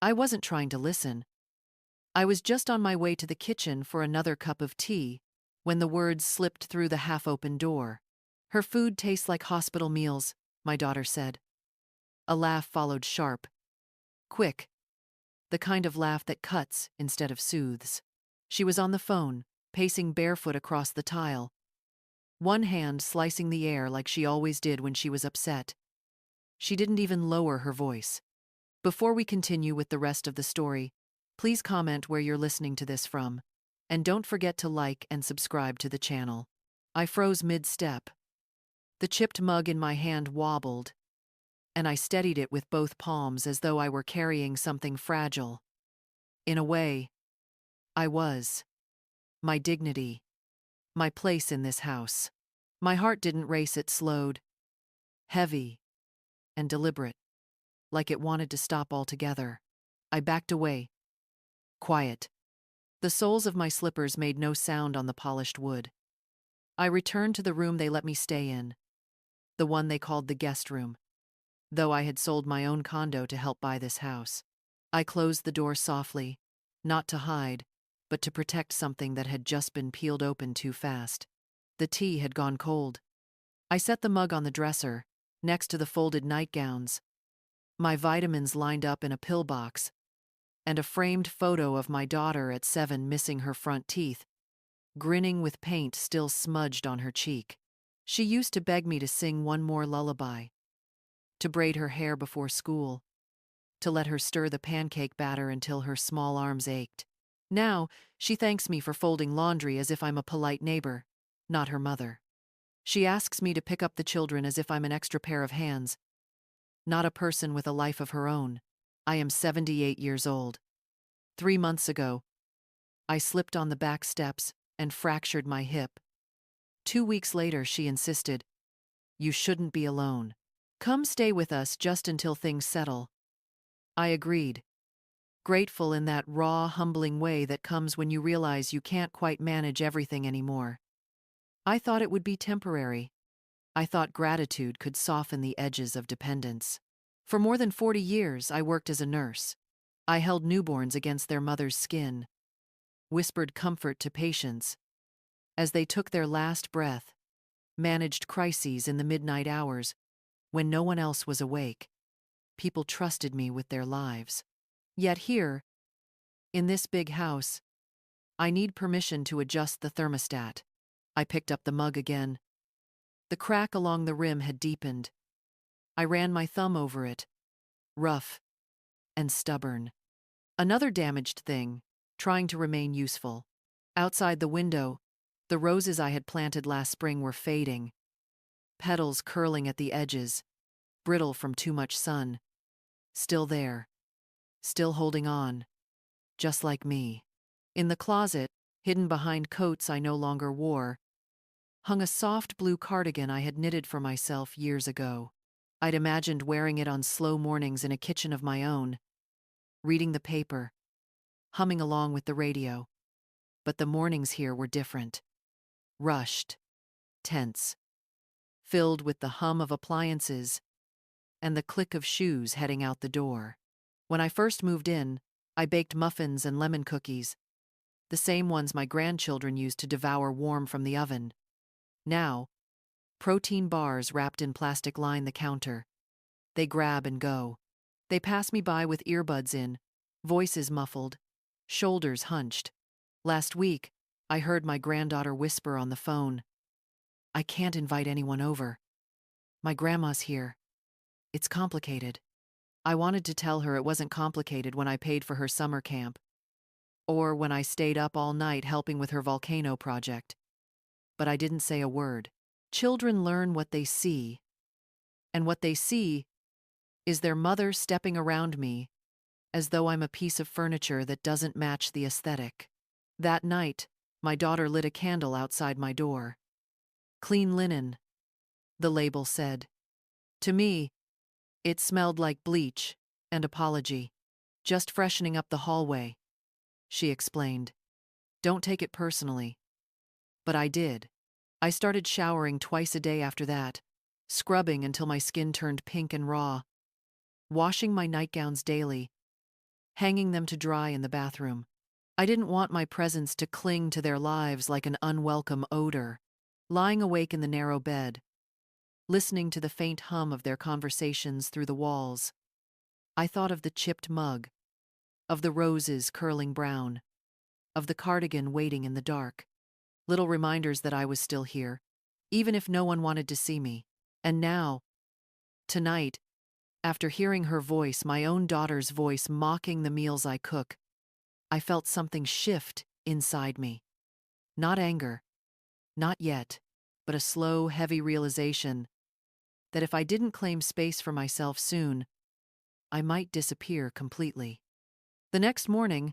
I wasn't trying to listen. I was just on my way to the kitchen for another cup of tea when the words slipped through the half-open door. Her food tastes like hospital meals, my daughter said. A laugh followed sharp, quick, the kind of laugh that cuts instead of soothes. She was on the phone, pacing barefoot across the tile, one hand slicing the air like she always did when she was upset. She didn't even lower her voice. Before we continue with the rest of the story, please comment where you're listening to this from, and don't forget to like and subscribe to the channel. I froze mid-step. The chipped mug in my hand wobbled, and I steadied it with both palms as though I were carrying something fragile. In a way, I was. My dignity. My place in this house. My heart didn't race, it slowed. Heavy and deliberate, like it wanted to stop altogether. I backed away. Quiet. The soles of my slippers made no sound on the polished wood. I returned to the room they let me stay in, the one they called the guest room, though I had sold my own condo to help buy this house. I closed the door softly, not to hide, but to protect something that had just been peeled open too fast. The tea had gone cold. I set the mug on the dresser, next to the folded nightgowns, my vitamins lined up in a pill box, and a framed photo of my daughter at 7 missing her front teeth, grinning with paint still smudged on her cheek. She used to beg me to sing one more lullaby, to braid her hair before school, to let her stir the pancake batter until her small arms ached. Now, she thanks me for folding laundry as if I'm a polite neighbor, not her mother. She asks me to pick up the children as if I'm an extra pair of hands, not a person with a life of her own. I am 78 years old. 3 months ago, I slipped on the back steps and fractured my hip. 2 weeks later, she insisted, "You shouldn't be alone. Come stay with us just until things settle." I agreed, grateful in that raw, humbling way that comes when you realize you can't quite manage everything anymore. I thought it would be temporary. I thought gratitude could soften the edges of dependence. For more than 40 years, I worked as a nurse. I held newborns against their mother's skin, whispered comfort to patients as they took their last breath, managed crises in the midnight hours when no one else was awake. People trusted me with their lives. Yet here, in this big house, I need permission to adjust the thermostat. I picked up the mug again. The crack along the rim had deepened. I ran my thumb over it, rough and stubborn. Another damaged thing, trying to remain useful. Outside the window, the roses I had planted last spring were fading, petals curling at the edges, brittle from too much sun. Still there, still holding on, just like me. In the closet, hidden behind coats I no longer wore, hung a soft blue cardigan I had knitted for myself years ago. I'd imagined wearing it on slow mornings in a kitchen of my own, reading the paper, humming along with the radio. But the mornings here were different. Rushed, tense, filled with the hum of appliances and the click of shoes heading out the door. When I first moved in, I baked muffins and lemon cookies, the same ones my grandchildren used to devour warm from the oven. Now, protein bars wrapped in plastic line the counter. They grab and go. They pass me by with earbuds in, voices muffled, shoulders hunched. Last week, I heard my granddaughter whisper on the phone, "I can't invite anyone over. My grandma's here. It's complicated." I wanted to tell her it wasn't complicated when I paid for her summer camp, or when I stayed up all night helping with her volcano project. But I didn't say a word. Children learn what they see, and what they see is their mother stepping around me as though I'm a piece of furniture that doesn't match the aesthetic. That night, my daughter lit a candle outside my door. "Clean linen," the label said. To me, it smelled like bleach and apology. "Just freshening up the hallway," she explained. "Don't take it personally." But I did. I started showering twice a day after that, scrubbing until my skin turned pink and raw, washing my nightgowns daily, hanging them to dry in the bathroom. I didn't want my presence to cling to their lives like an unwelcome odor. Lying awake in the narrow bed, listening to the faint hum of their conversations through the walls, I thought of the chipped mug, of the roses curling brown, of the cardigan waiting in the dark. Little reminders that I was still here, even if no one wanted to see me. And now, tonight, after hearing her voice, my own daughter's voice mocking the meals I cook, I felt something shift inside me. Not anger, not yet, but a slow, heavy realization that if I didn't claim space for myself soon, I might disappear completely. The next morning,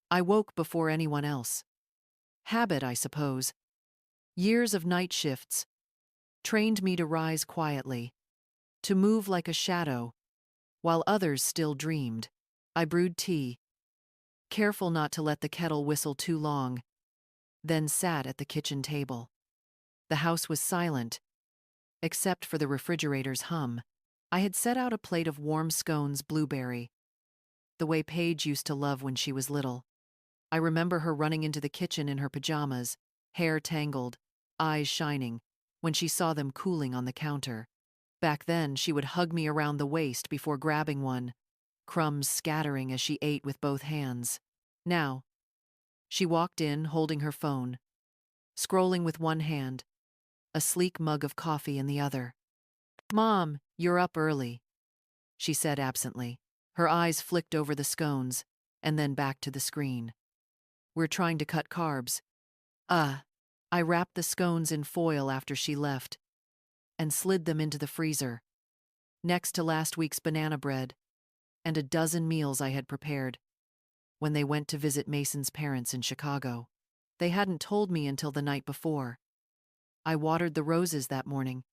I woke before anyone else. Habit, I suppose. Years of night shifts trained me to rise quietly, to move like a shadow, while others still dreamed. I brewed tea, careful not to let the kettle whistle too long, then sat at the kitchen table. The house was silent, except for the refrigerator's hum. I had set out a plate of warm scones, blueberry, the way Paige used to love when she was little. I remember her running into the kitchen in her pajamas, hair tangled, eyes shining, when she saw them cooling on the counter. Back then, she would hug me around the waist before grabbing one, crumbs scattering as she ate with both hands. Now, she walked in holding her phone, scrolling with one hand, a sleek mug of coffee in the other. "Mom, you're up early," she said absently. Her eyes flicked over the scones and then back to the screen. "We're trying to cut carbs." I wrapped the scones in foil after she left and slid them into the freezer, next to last week's banana bread and a dozen meals I had prepared when they went to visit Mason's parents in Chicago. They hadn't told me until the night before. I watered the roses that morning,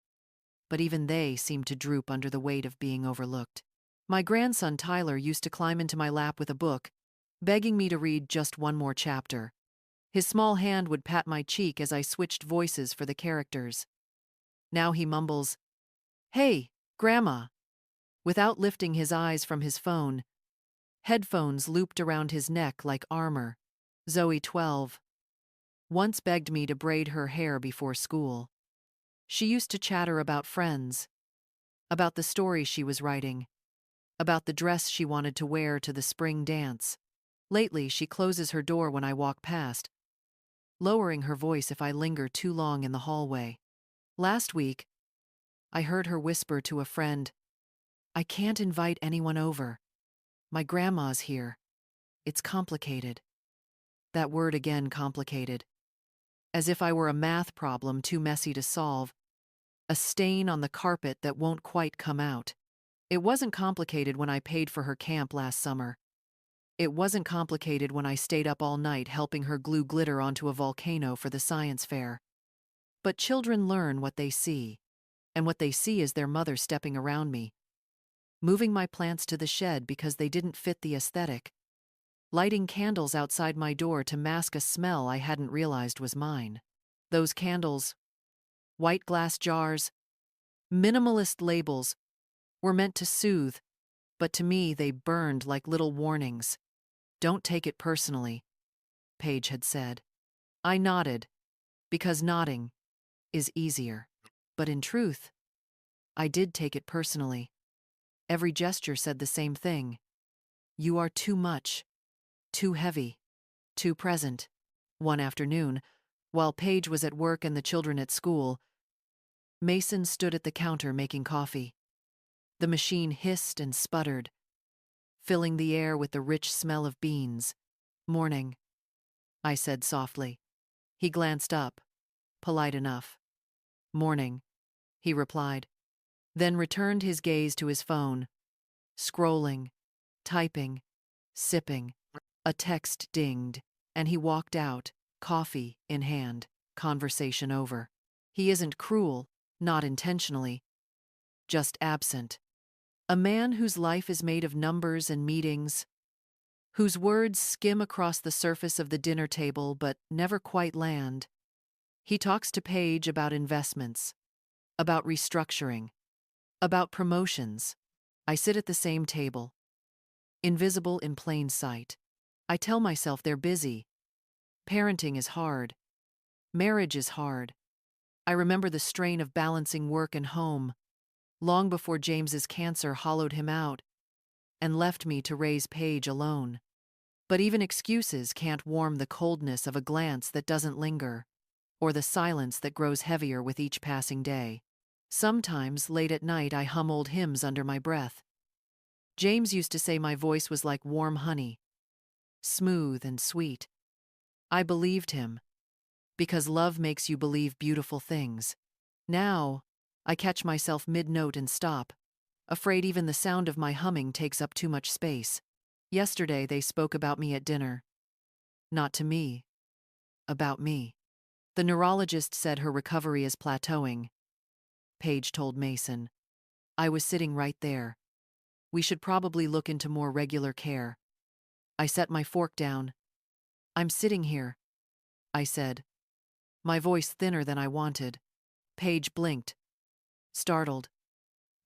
but even they seemed to droop under the weight of being overlooked. My grandson Tyler used to climb into my lap with a book, begging me to read just one more chapter. His small hand would pat my cheek as I switched voices for the characters. Now he mumbles, "Hey, Grandma," without lifting his eyes from his phone, headphones looped around his neck like armor. Zoe, 12, once begged me to braid her hair before school. She used to chatter about friends, about the story she was writing, about the dress she wanted to wear to the spring dance. Lately, she closes her door when I walk past, lowering her voice if I linger too long in the hallway. Last week, I heard her whisper to a friend, "I can't invite anyone over. My grandma's here. It's complicated." That word again, complicated. As if I were a math problem too messy to solve, a stain on the carpet that won't quite come out. It wasn't complicated when I paid for her camp last summer. It wasn't complicated when I stayed up all night helping her glue glitter onto a volcano for the science fair. But children learn what they see, and what they see is their mother stepping around me, moving my plants to the shed because they didn't fit the aesthetic, lighting candles outside my door to mask a smell I hadn't realized was mine. Those candles, white glass jars, minimalist labels, were meant to soothe, but to me they burned like little warnings. "Don't take it personally," Paige had said. I nodded, because nodding is easier. But in truth, I did take it personally. Every gesture said the same thing. You are too much, too heavy, too present. One afternoon, while Paige was at work and the children at school, Mason stood at the counter making coffee. The machine hissed and sputtered, filling the air with the rich smell of beans. "Morning," I said softly. He glanced up, polite enough. "Morning," he replied, then returned his gaze to his phone, scrolling, typing, sipping. A text dinged, and he walked out, coffee in hand, conversation over. He isn't cruel, not intentionally, just absent. A man whose life is made of numbers and meetings, whose words skim across the surface of the dinner table but never quite land. He talks to Paige about investments, about restructuring, about promotions. I sit at the same table, invisible in plain sight. I tell myself they're busy. Parenting is hard. Marriage is hard. I remember the strain of balancing work and home, long before James's cancer hollowed him out and left me to raise Paige alone. But even excuses can't warm the coldness of a glance that doesn't linger, or the silence that grows heavier with each passing day. Sometimes, late at night, I hum old hymns under my breath. James used to say my voice was like warm honey, smooth and sweet. I believed him, because love makes you believe beautiful things. Now, I catch myself mid-note and stop, afraid even the sound of my humming takes up too much space. Yesterday they spoke about me at dinner. Not to me. About me. The neurologist said her recovery is plateauing. Paige told Mason. I was sitting right there. We should probably look into more regular care. I set my fork down. I'm sitting here, I said, my voice thinner than I wanted. Paige blinked, startled.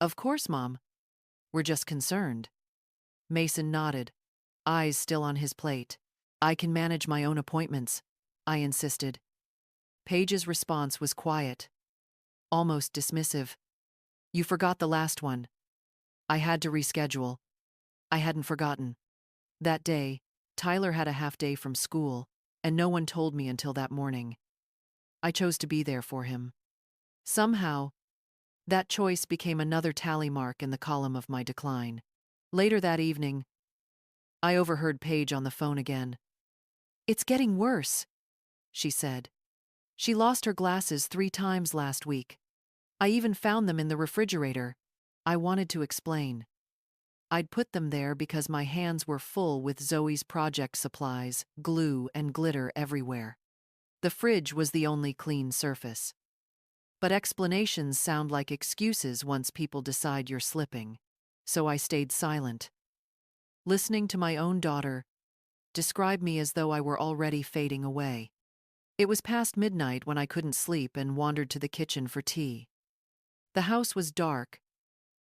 Of course, Mom. We're just concerned. Mason nodded, eyes still on his plate. I can manage my own appointments, I insisted. Paige's response was quiet, almost dismissive. You forgot the last one. I had to reschedule. I hadn't forgotten. That day, Tyler had a half day from school, and no one told me until that morning. I chose to be there for him. Somehow, that choice became another tally mark in the column of my decline. Later that evening, I overheard Paige on the phone again. It's getting worse, she said. She lost her glasses 3 times last week. I even found them in the refrigerator. I wanted to explain. I'd put them there because my hands were full with Zoe's project supplies, glue and glitter everywhere. The fridge was the only clean surface. But explanations sound like excuses once people decide you're slipping. So I stayed silent. Listening to my own daughter describe me as though I were already fading away. It was past midnight when I couldn't sleep and wandered to the kitchen for tea. The house was dark,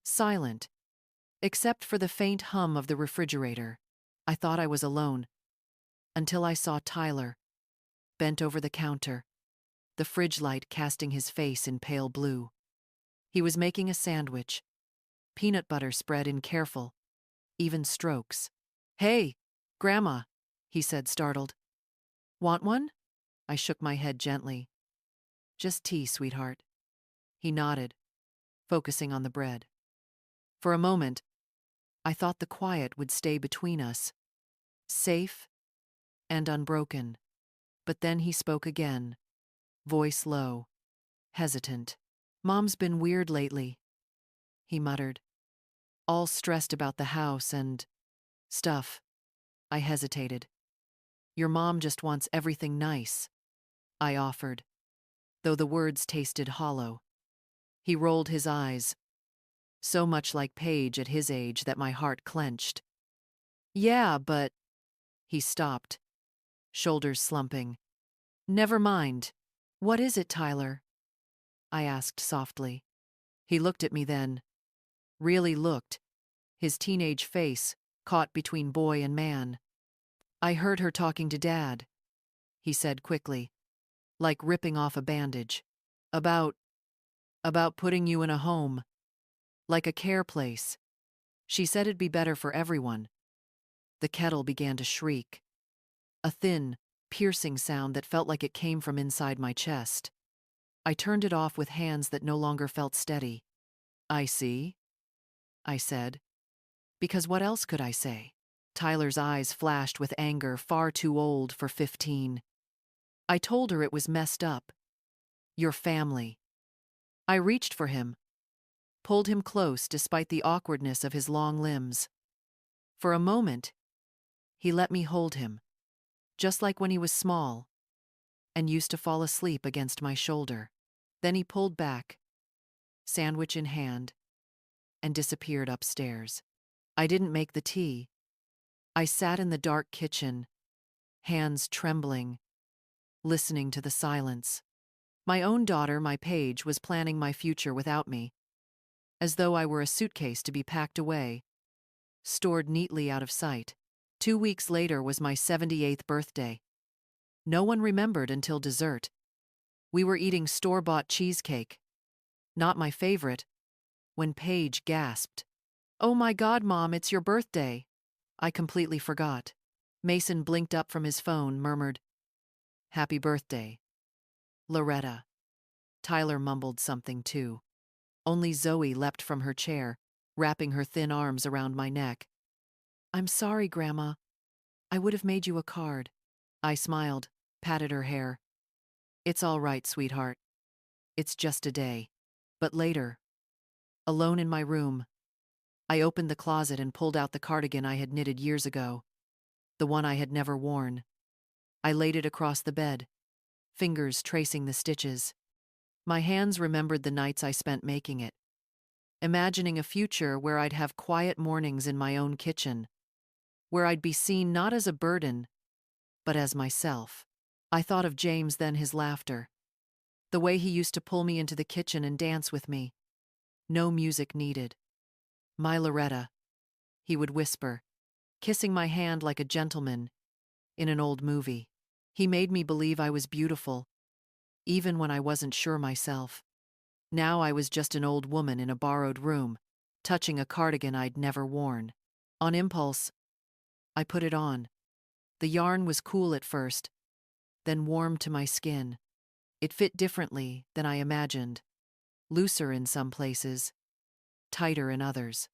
silent, except for the faint hum of the refrigerator. I thought I was alone, until I saw Tyler, bent over the counter, the fridge light casting his face in pale blue. He was making a sandwich, peanut butter spread in careful, even strokes. Hey, Grandma, he said, startled. Want one? I shook my head gently. Just tea, sweetheart. He nodded, focusing on the bread. For a moment, I thought the quiet would stay between us, safe and unbroken. But then he spoke again, voice low, hesitant. Mom's been weird lately, he muttered. All stressed about the house and stuff. I hesitated. Your mom just wants everything nice, I offered, though the words tasted hollow. He rolled his eyes, so much like Paige at his age that my heart clenched. Yeah, but... He stopped, shoulders slumping. Never mind. What is it, Tyler? I asked softly. He looked at me then. Really looked, his teenage face caught between boy and man. I heard her talking to Dad, he said quickly, like ripping off a bandage. About putting you in a home, like a care place. She said it'd be better for everyone. The kettle began to shriek, a thin, piercing sound that felt like it came from inside my chest. I turned it off with hands that no longer felt steady. I see, I said. Because what else could I say? Tyler's eyes flashed with anger, far too old for 15. I told her it was messed up. Your family. I reached for him, pulled him close despite the awkwardness of his long limbs. For a moment, he let me hold him, just like when he was small, and used to fall asleep against my shoulder. Then he pulled back, sandwich in hand, and disappeared upstairs. I didn't make the tea. I sat in the dark kitchen, hands trembling, listening to the silence. My own daughter, my Paige, was planning my future without me, as though I were a suitcase to be packed away. stored neatly out of sight. 2 weeks later was my 78th birthday. No one remembered until dessert. We were eating store-bought cheesecake. Not my favorite, when Paige gasped, "Oh my God, Mom, it's your birthday." I completely forgot. Mason blinked up from his phone, murmured, "Happy birthday, Loretta." Tyler mumbled something too. Only Zoe leapt from her chair, wrapping her thin arms around my neck. "I'm sorry, Grandma. I would have made you a card." I smiled, patted her hair. "It's all right, sweetheart. It's just a day." But later, alone in my room, I opened the closet and pulled out the cardigan I had knitted years ago, the one I had never worn. I laid it across the bed, fingers tracing the stitches. My hands remembered the nights I spent making it, imagining a future where I'd have quiet mornings in my own kitchen, where I'd be seen not as a burden, but as myself. I thought of James then, his laughter, the way he used to pull me into the kitchen and dance with me. No music needed. "My Loretta," he would whisper, kissing my hand like a gentleman in an old movie. He made me believe I was beautiful, even when I wasn't sure myself. Now I was just an old woman in a borrowed room, touching a cardigan I'd never worn. On impulse, I put it on. The yarn was cool at first, then warm to my skin. It fit differently than I imagined, looser in some places, tighter in others.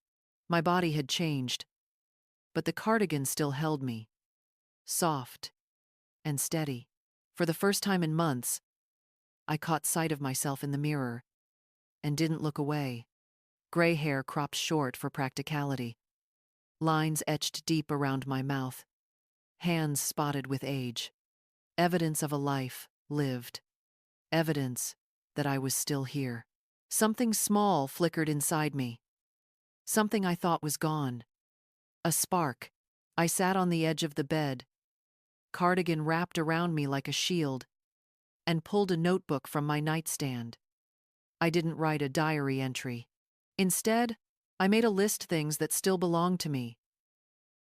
My body had changed, but the cardigan still held me, soft and steady. For the first time in months, I caught sight of myself in the mirror and didn't look away. Gray hair cropped short for practicality, lines etched deep around my mouth, hands spotted with age. Evidence of a life lived. Evidence that I was still here. Something small flickered inside me. Something I thought was gone. A spark. I sat on the edge of the bed, cardigan wrapped around me like a shield, and pulled a notebook from my nightstand. I didn't write a diary entry. Instead, I made a list things that still belonged to me,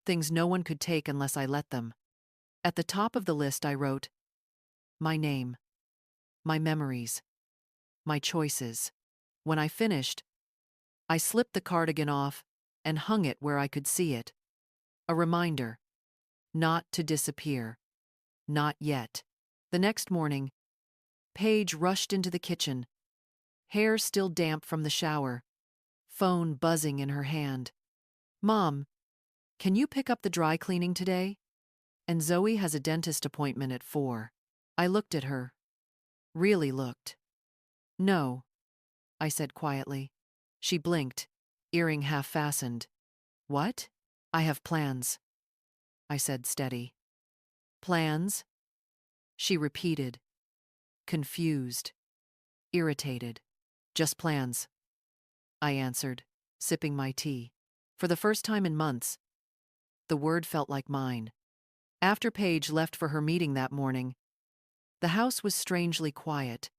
things no one could take unless I let them. At the top of the list I wrote, my name, my memories, my choices. When I finished, I slipped the cardigan off and hung it where I could see it. A reminder, not to disappear. Not yet. The next morning, Paige rushed into the kitchen, hair still damp from the shower, phone buzzing in her hand. "Mom, can you pick up the dry cleaning today? And Zoe has a dentist appointment at 4. I looked at her. Really looked. "No," I said quietly. She blinked, earring half fastened. "What?" "I have plans," I said steady. "Plans?" She repeated, confused, irritated. "Just plans," I answered, sipping my tea. For the first time in months, the word felt like mine. After Paige left for her meeting that morning, the house was strangely quiet.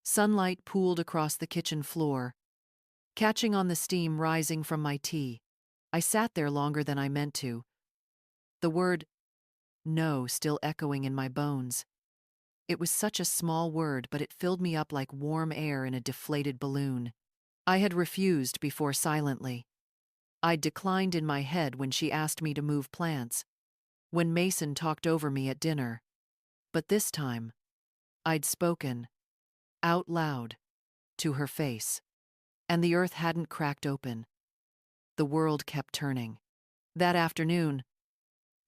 Sunlight pooled across the kitchen floor, catching on the steam rising from my tea. I sat there longer than I meant to, the word no still echoing in my bones. It was such a small word, but it filled me up like warm air in a deflated balloon. I had refused before silently. I'd declined in my head when she asked me to move plants, when Mason talked over me at dinner. But this time, I'd spoken, out loud, to her face. And the earth hadn't cracked open. The world kept turning. That afternoon,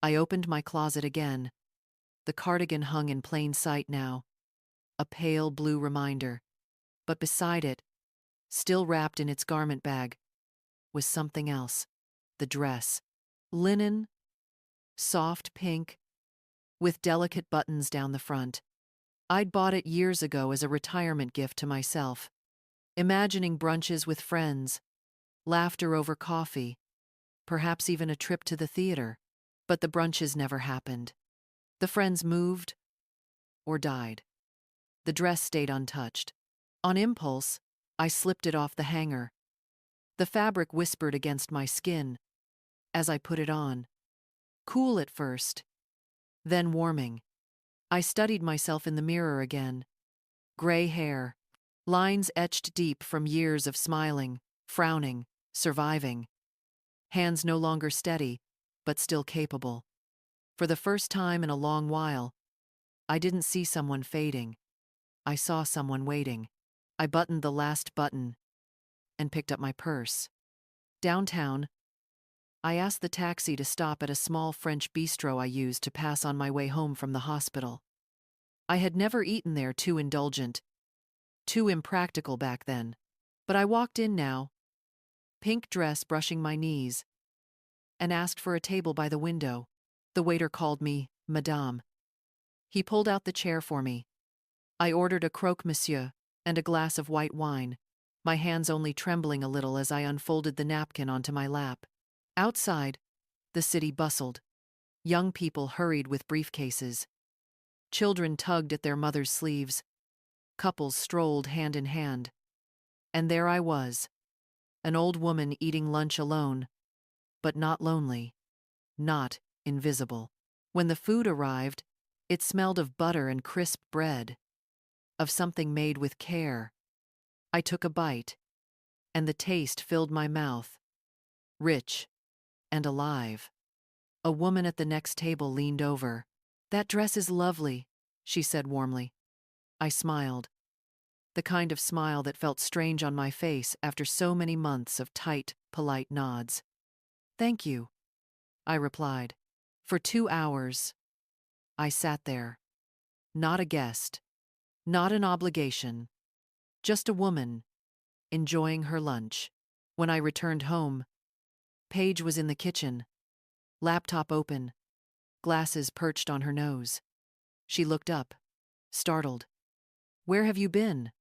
I opened my closet again. The cardigan hung in plain sight now, a pale blue reminder. But beside it, still wrapped in its garment bag, was something else. The dress. Linen, soft pink, with delicate buttons down the front. I'd bought it years ago as a retirement gift to myself, imagining brunches with friends, laughter over coffee, perhaps even a trip to the theater. But the brunches never happened. The friends moved or died. The dress stayed untouched. On impulse, I slipped it off the hanger. The fabric whispered against my skin, as I put it on. Cool at first, then warming. I studied myself in the mirror again. Gray hair, lines etched deep from years of smiling, frowning, surviving. Hands no longer steady, but still capable. For the first time in a long while, I didn't see someone fading. I saw someone waiting. I buttoned the last button and picked up my purse. Downtown, I asked the taxi to stop at a small French bistro I used to pass on my way home from the hospital. I had never eaten there too indulgent, too impractical back then. But I walked in now, pink dress brushing my knees, and asked for a table by the window. The waiter called me Madame. He pulled out the chair for me. I ordered a croque monsieur and a glass of white wine, my hands only trembling a little as I unfolded the napkin onto my lap. Outside, the city bustled. Young people hurried with briefcases. Children tugged at their mothers' sleeves. Couples strolled hand in hand. And there I was, an old woman eating lunch alone, but not lonely, not invisible. When the food arrived, it smelled of butter and crisp bread, of something made with care. I took a bite, and the taste filled my mouth, rich and alive. A woman at the next table leaned over. "That dress is lovely," she said warmly. I smiled, the kind of smile that felt strange on my face after so many months of tight, polite nods. "Thank you," I replied. For 2 hours, I sat there. Not a guest, not an obligation, just a woman, enjoying her lunch. When I returned home, Paige was in the kitchen, laptop open, glasses perched on her nose. She looked up, startled. "Where have you been?"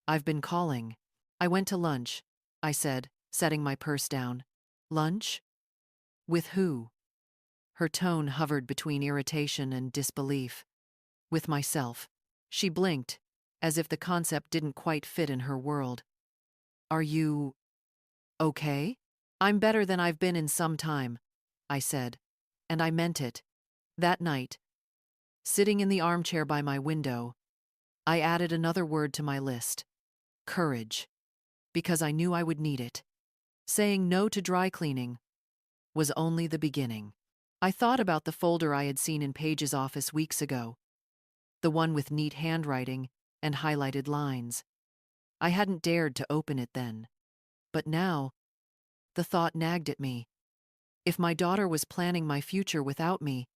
"I've been calling." "I went to lunch," I said, setting my purse down. "Lunch? With who?" Her tone hovered between irritation and disbelief. "With myself." She blinked, as if the concept didn't quite fit in her world. "Are you okay?" "I'm better than I've been in some time," I said, and I meant it. That night, sitting in the armchair by my window, I added another word to my list: courage, because I knew I would need it. Saying no to dry cleaning was only the beginning. I thought about the folder I had seen in Paige's office weeks ago, the one with neat handwriting and highlighted lines. I hadn't dared to open it then. But now, the thought nagged at me. If my daughter was planning my future without me,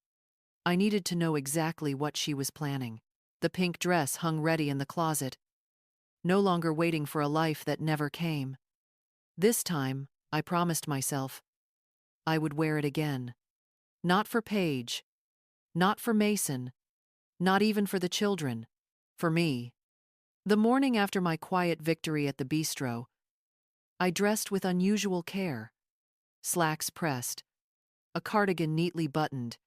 I needed to know exactly what she was planning. The pink dress hung ready in the closet, no longer waiting for a life that never came. This time, I promised myself, I would wear it again. Not for Paige, not for Mason, not even for the children, for me. The morning after my quiet victory at the bistro, I dressed with unusual care. Slacks pressed, a cardigan neatly buttoned,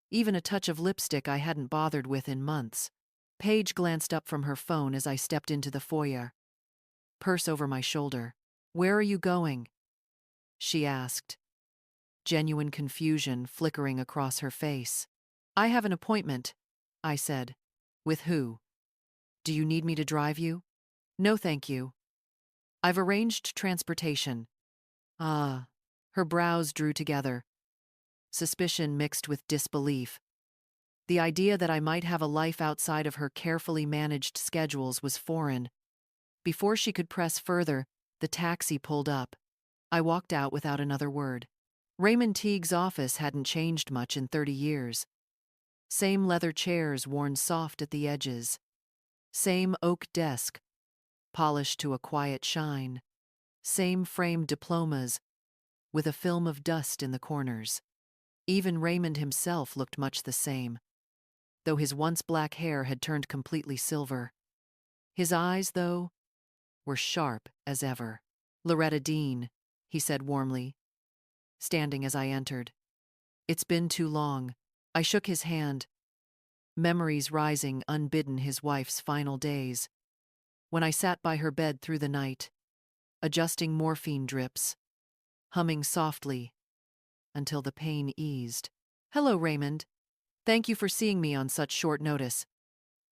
even a touch of lipstick I hadn't bothered with in months. Paige glanced up from her phone as I stepped into the foyer, purse over my shoulder. "Where are you going?" she asked, genuine confusion flickering across her face. "I have an appointment," I said. "With who?" "Do you need me to drive you?" "No, thank you. I've arranged transportation." Ah, her brows drew together, suspicion mixed with disbelief. The idea that I might have a life outside of her carefully managed schedules was foreign. Before she could press further, the taxi pulled up. I walked out without another word. Raymond Teague's office hadn't changed much in 30 years. Same leather chairs worn soft at the edges. Same oak desk, polished to a quiet shine. Same framed diplomas, with a film of dust in the corners. Even Raymond himself looked much the same, though his once black hair had turned completely silver. His eyes, though, were sharp as ever. "Loretta Dean," he said warmly, standing as I entered. "It's been too long." I shook his hand, memories rising unbidden his wife's final days. When I sat by her bed through the night, adjusting morphine drips, humming softly, until the pain eased. "Hello, Raymond. Thank you for seeing me on such short notice.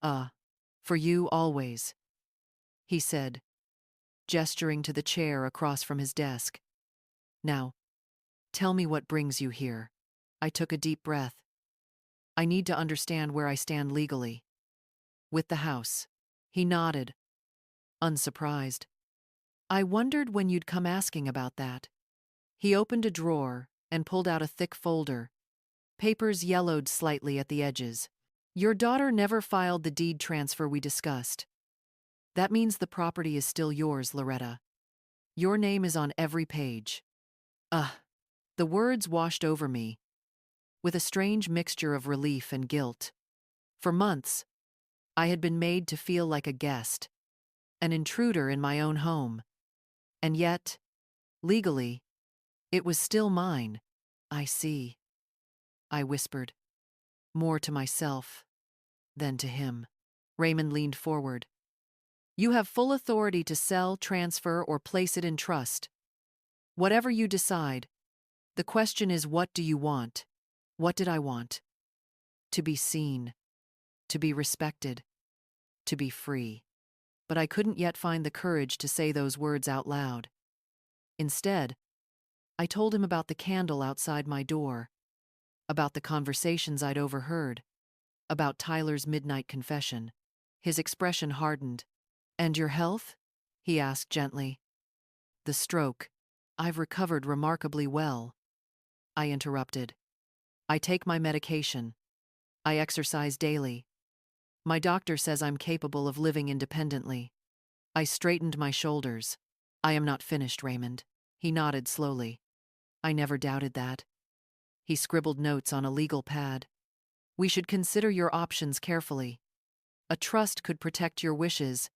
Uh, for you always," he said, gesturing to the chair across from his desk. "Now, tell me what brings you here." I took a deep breath. "I need to understand where I stand legally." "With the house." He nodded, unsurprised. "I wondered when you'd come asking about that." He opened a drawer and pulled out a thick folder. Papers yellowed slightly at the edges. "Your daughter never filed the deed transfer we discussed. That means the property is still yours, Loretta. Your name is on every page." Ugh. The words washed over me, with a strange mixture of relief and guilt. For months, I had been made to feel like a guest, an intruder in my own home. And yet, legally, it was still mine. "I see," I whispered, more to myself than to him. Raymond leaned forward. "You have full authority to sell, transfer, or place it in trust. Whatever you decide, the question is, what do you want?" What did I want? To be seen, to be respected, to be free. But I couldn't yet find the courage to say those words out loud. Instead, I told him about the candle outside my door, about the conversations I'd overheard, about Tyler's midnight confession. His expression hardened. "And your health?" he asked gently. "The stroke. I've recovered remarkably well." I interrupted. "I take my medication. I exercise daily. My doctor says I'm capable of living independently." I straightened my shoulders. "I am not finished, Raymond." He nodded slowly. "I never doubted that." He scribbled notes on a legal pad. "We should consider your options carefully. A trust could protect your wishes,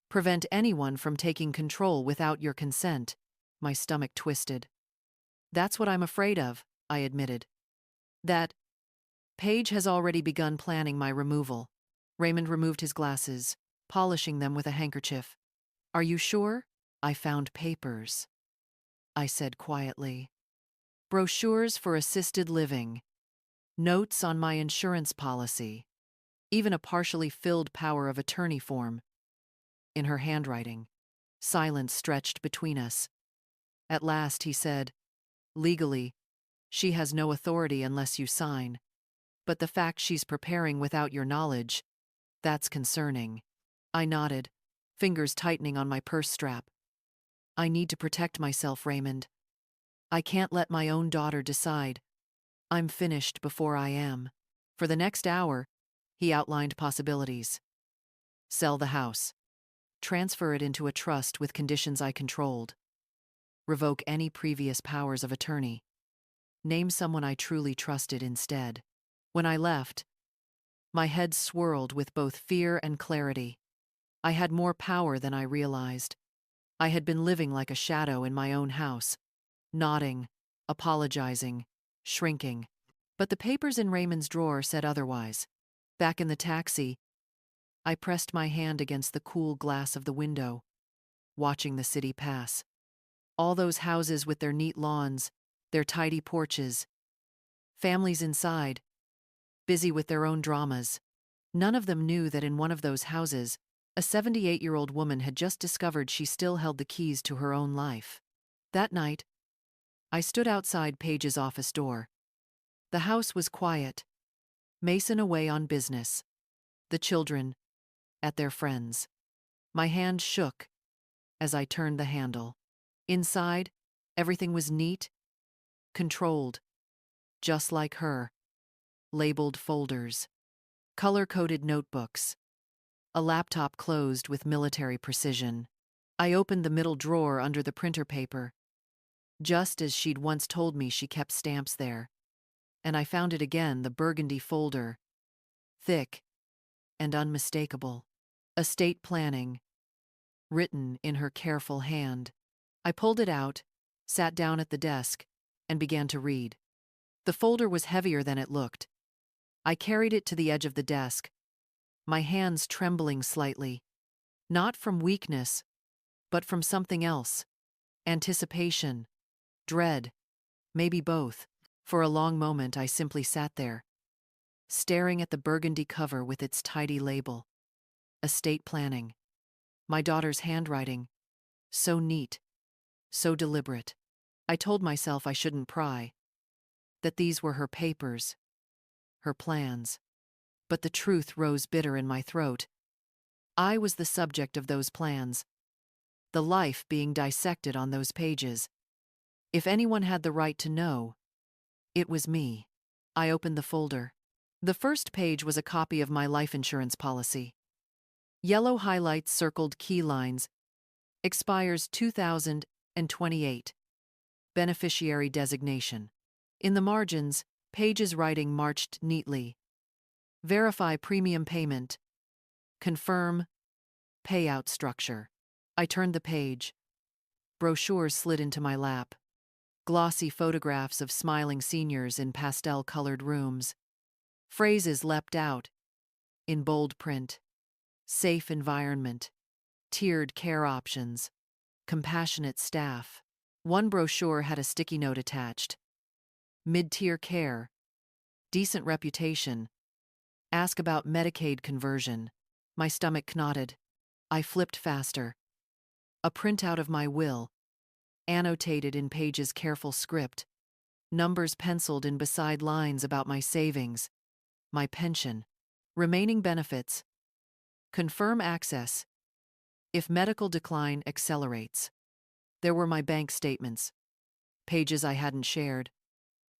prevent anyone from taking control without your consent." My stomach twisted. "That's what I'm afraid of," I admitted. "That Paige has already begun planning my removal." Raymond removed his glasses, polishing them with a handkerchief. "Are you sure?" "I found papers," I said quietly. "Brochures for assisted living, notes on my insurance policy, even a partially filled power of attorney form." In her handwriting, silence stretched between us. At last he said, "Legally, she has no authority unless you sign. But the fact she's preparing without your knowledge, that's concerning." I nodded, fingers tightening on my purse strap. "I need to protect myself, Raymond. I can't let my own daughter decide. I'm finished before I am." For the next hour, he outlined possibilities. Sell the house. Transfer it into a trust with conditions I controlled. Revoke any previous powers of attorney. Name someone I truly trusted instead. When I left, my head swirled with both fear and clarity. I had more power than I realized. I had been living like a shadow in my own house, nodding, apologizing, shrinking. But the papers in Raymond's drawer said otherwise. Back in the taxi, I pressed my hand against the cool glass of the window, watching the city pass. All those houses with their neat lawns, their tidy porches. Families inside, busy with their own dramas. None of them knew that in one of those houses, a 78-year-old woman had just discovered she still held the keys to her own life. That night, I stood outside Paige's office door. The house was quiet. Mason away on business. The children at their friends. My hand shook as I turned the handle. Inside, everything was neat, controlled, just like her. Labeled folders, color-coded notebooks, a laptop closed with military precision. I opened the middle drawer under the printer paper, just as she'd once told me she kept stamps there. And I found it again, the burgundy folder, thick and unmistakable. Estate planning, written in her careful hand. I pulled it out, sat down at the desk, and began to read. The folder was heavier than it looked. I carried it to the edge of the desk, my hands trembling slightly, not from weakness, but from something else. Anticipation, dread, maybe both. For a long moment, I simply sat there, staring at the burgundy cover with its tidy label. Estate planning. My daughter's handwriting. So neat, so deliberate. I told myself I shouldn't pry, that these were her papers, her plans. But the truth rose bitter in my throat. I was the subject of those plans, the life being dissected on those pages. If anyone had the right to know, it was me. I opened the folder. The first page was a copy of my life insurance policy. Yellow highlights circled key lines. Expires 2028. Beneficiary designation. In the margins, pages writing marched neatly. Verify premium payment. Confirm payout structure. I turned the page. Brochures slid into my lap. Glossy photographs of smiling seniors in pastel-colored rooms. Phrases leapt out, in bold print. Safe environment. Tiered care options. Compassionate staff. One brochure had a sticky note attached. Mid-tier care. Decent reputation. Ask about Medicaid conversion. My stomach knotted. I flipped faster. A printout of my will, annotated in pages careful script, numbers penciled in beside lines about my savings, my pension, remaining benefits. Confirm access if medical decline accelerates. There were my bank statements, pages I hadn't shared,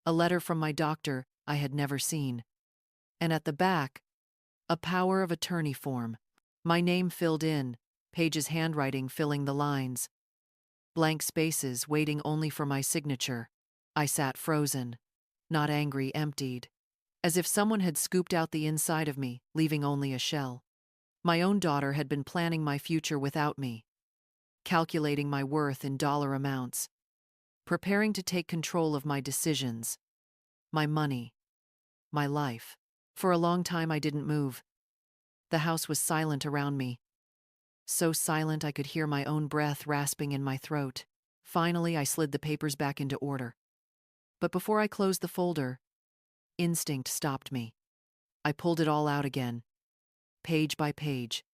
a letter from my doctor I had never seen, and at the back, a power of attorney form, my name filled in, pages handwriting filling the lines. Blank spaces waiting only for my signature. I sat frozen, not angry, emptied, as if someone had scooped out the inside of me, leaving only a shell. My own daughter had been planning my future without me, calculating my worth in dollar amounts, preparing to take control of my decisions, my money, my life. For a long time I didn't move. The house was silent around me. So silent I could hear my own breath rasping in my throat. Finally, I slid the papers back into order. But before I closed the folder, instinct stopped me. I pulled it all out again, page by page,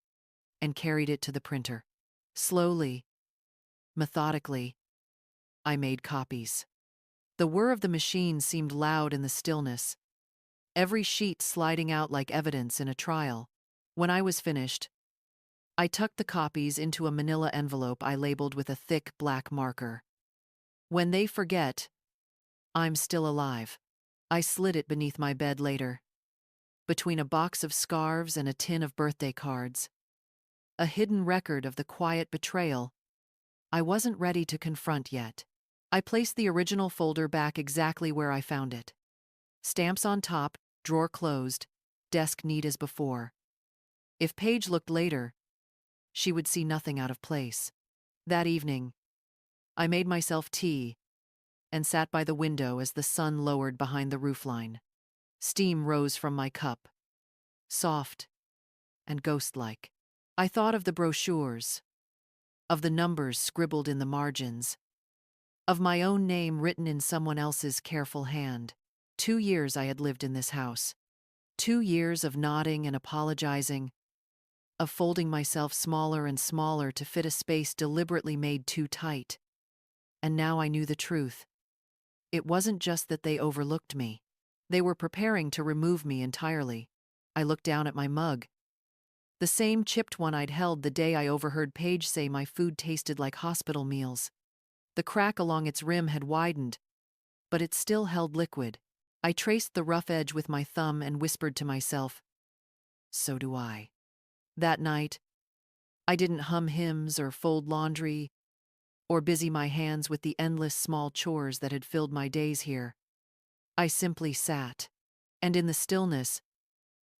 and carried it to the printer. Slowly, methodically, I made copies. The whir of the machine seemed loud in the stillness, every sheet sliding out like evidence in a trial. When I was finished, I tucked the copies into a manila envelope I labeled with a thick black marker. When they forget, I'm still alive. I slid it beneath my bed later, between a box of scarves and a tin of birthday cards. A hidden record of the quiet betrayal I wasn't ready to confront yet. I placed the original folder back exactly where I found it. Stamps on top, drawer closed, desk neat as before. If Paige looked later, she would see nothing out of place. That evening, I made myself tea and sat by the window as the sun lowered behind the roofline. Steam rose from my cup, soft and ghost-like. I thought of the brochures, of the numbers scribbled in the margins, of my own name written in someone else's careful hand. 2 years I had lived in this house. 2 years of nodding and apologizing, of folding myself smaller and smaller to fit a space deliberately made too tight. And now I knew the truth. It wasn't just that they overlooked me. They were preparing to remove me entirely. I looked down at my mug. The same chipped one I'd held the day I overheard Paige say my food tasted like hospital meals. The crack along its rim had widened, but it still held liquid. I traced the rough edge with my thumb and whispered to myself, "So do I." That night, I didn't hum hymns or fold laundry or busy my hands with the endless small chores that had filled my days here. I simply sat, and in the stillness,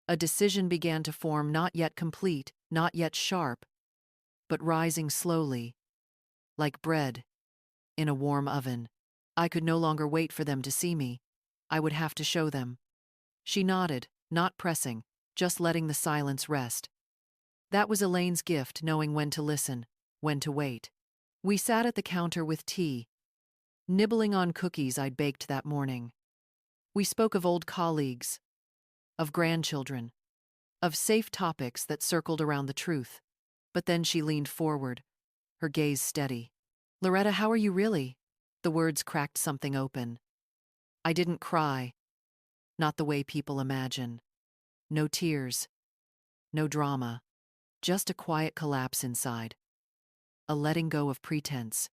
a decision began to form, not yet complete, not yet sharp, but rising slowly, like bread in a warm oven. I could no longer wait for them to see me. I would have to show them. She nodded, not pressing, just letting the silence rest. That was Elaine's gift, knowing when to listen, when to wait. We sat at the counter with tea, nibbling on cookies I'd baked that morning. We spoke of old colleagues, of grandchildren, of safe topics that circled around the truth. But then she leaned forward, her gaze steady. Loretta, how are you really? The words cracked something open. I didn't cry, not the way people imagine. No tears, no drama, just a quiet collapse inside. A letting go of pretense.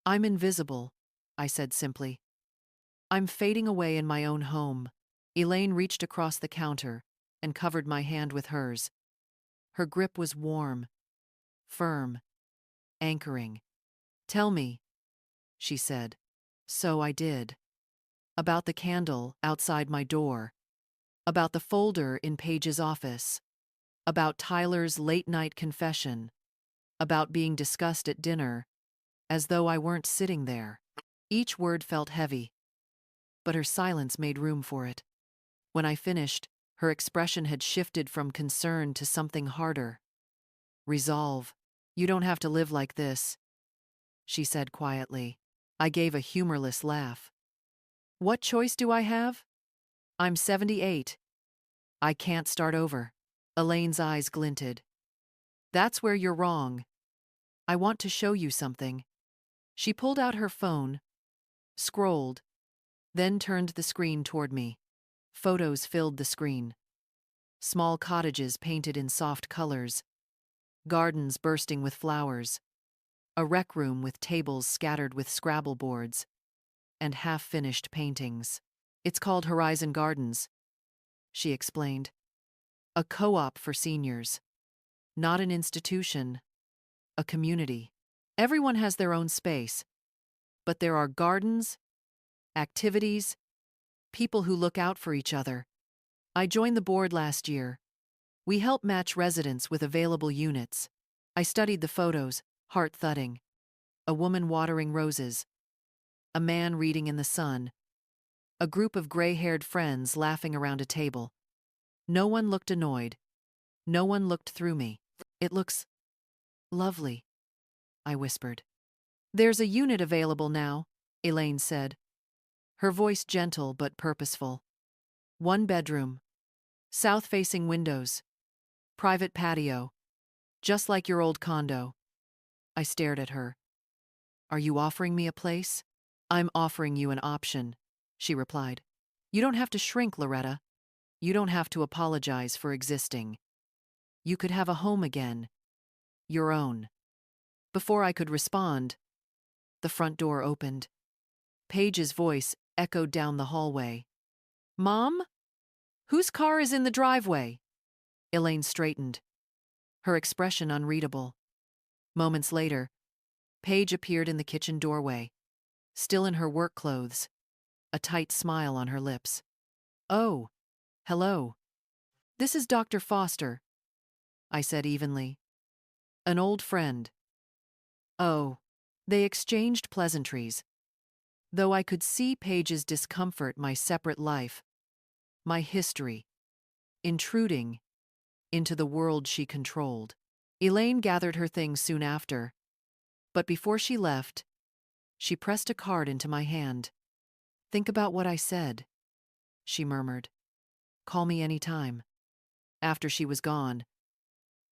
I'm invisible, I said simply. I'm fading away in my own home. Elaine reached across the counter and covered my hand with hers. Her grip was warm, firm, anchoring. Tell me, she said. So I did. About the candle outside my door. About the folder in Paige's office. About Tyler's late-night confession. About being discussed at dinner, as though I weren't sitting there. Each word felt heavy, but her silence made room for it. When I finished, her expression had shifted from concern to something harder. Resolve. You don't have to live like this, she said quietly. I gave a humorless laugh. What choice do I have? I'm 78. I can't start over. Elaine's eyes glinted. That's where you're wrong. I want to show you something. She pulled out her phone, scrolled, then turned the screen toward me. Photos filled the screen. Small cottages painted in soft colors, gardens bursting with flowers, a rec room with tables scattered with Scrabble boards, and half-finished paintings. It's called Horizon Gardens, she explained. A co-op for seniors. Not an institution, a community. Everyone has their own space, but there are gardens, activities, people who look out for each other. I joined the board last year. We help match residents with available units. I studied the photos, heart thudding. A woman watering roses. A man reading in the sun. A group of gray-haired friends laughing around a table. No one looked annoyed. No one looked through me. It looks lovely, I whispered. There's a unit available now, Elaine said, her voice gentle but purposeful. 1 bedroom. South-facing windows. Private patio. Just like your old condo. I stared at her. Are you offering me a place? I'm offering you an option, she replied. You don't have to shrink, Loretta. You don't have to apologize for existing. You could have a home again. Your own. Before I could respond, the front door opened. Paige's voice echoed down the hallway. Mom? Whose car is in the driveway? Elaine straightened, her expression unreadable. Moments later, Paige appeared in the kitchen doorway, still in her work clothes, a tight smile on her lips. Oh, hello. This is Dr. Foster, I said evenly. An old friend. Oh, they exchanged pleasantries. Though I could see Paige's discomfort, my separate life, my history, intruding into the world she controlled. Elaine gathered her things soon after, but before she left, she pressed a card into my hand. Think about what I said, she murmured. Call me any time. After she was gone,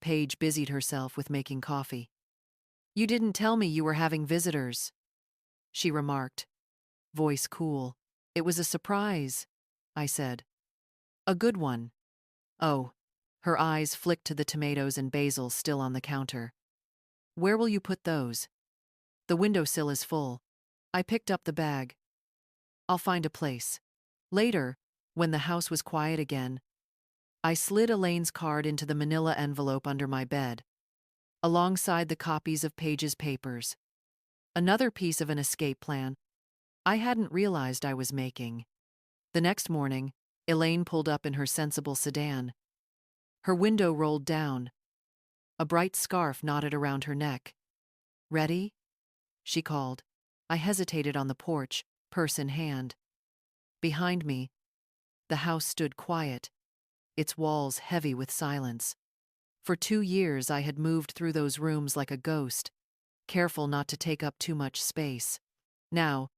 Paige busied herself with making coffee. You didn't tell me you were having visitors, she remarked, voice cool. It was a surprise, I said. A good one. Oh, her eyes flicked to the tomatoes and basil still on the counter. Where will you put those? The windowsill is full. I picked up the bag. I'll find a place. Later, when the house was quiet again, I slid Elaine's card into the manila envelope under my bed, alongside the copies of Paige's papers. Another piece of an escape plan I hadn't realized I was making. The next morning, Elaine pulled up in her sensible sedan. Her window rolled down. A bright scarf knotted around her neck. Ready? She called. I hesitated on the porch, purse in hand. Behind me, the house stood quiet, its walls heavy with silence. For 2 years I had moved through those rooms like a ghost, careful not to take up too much space. Now,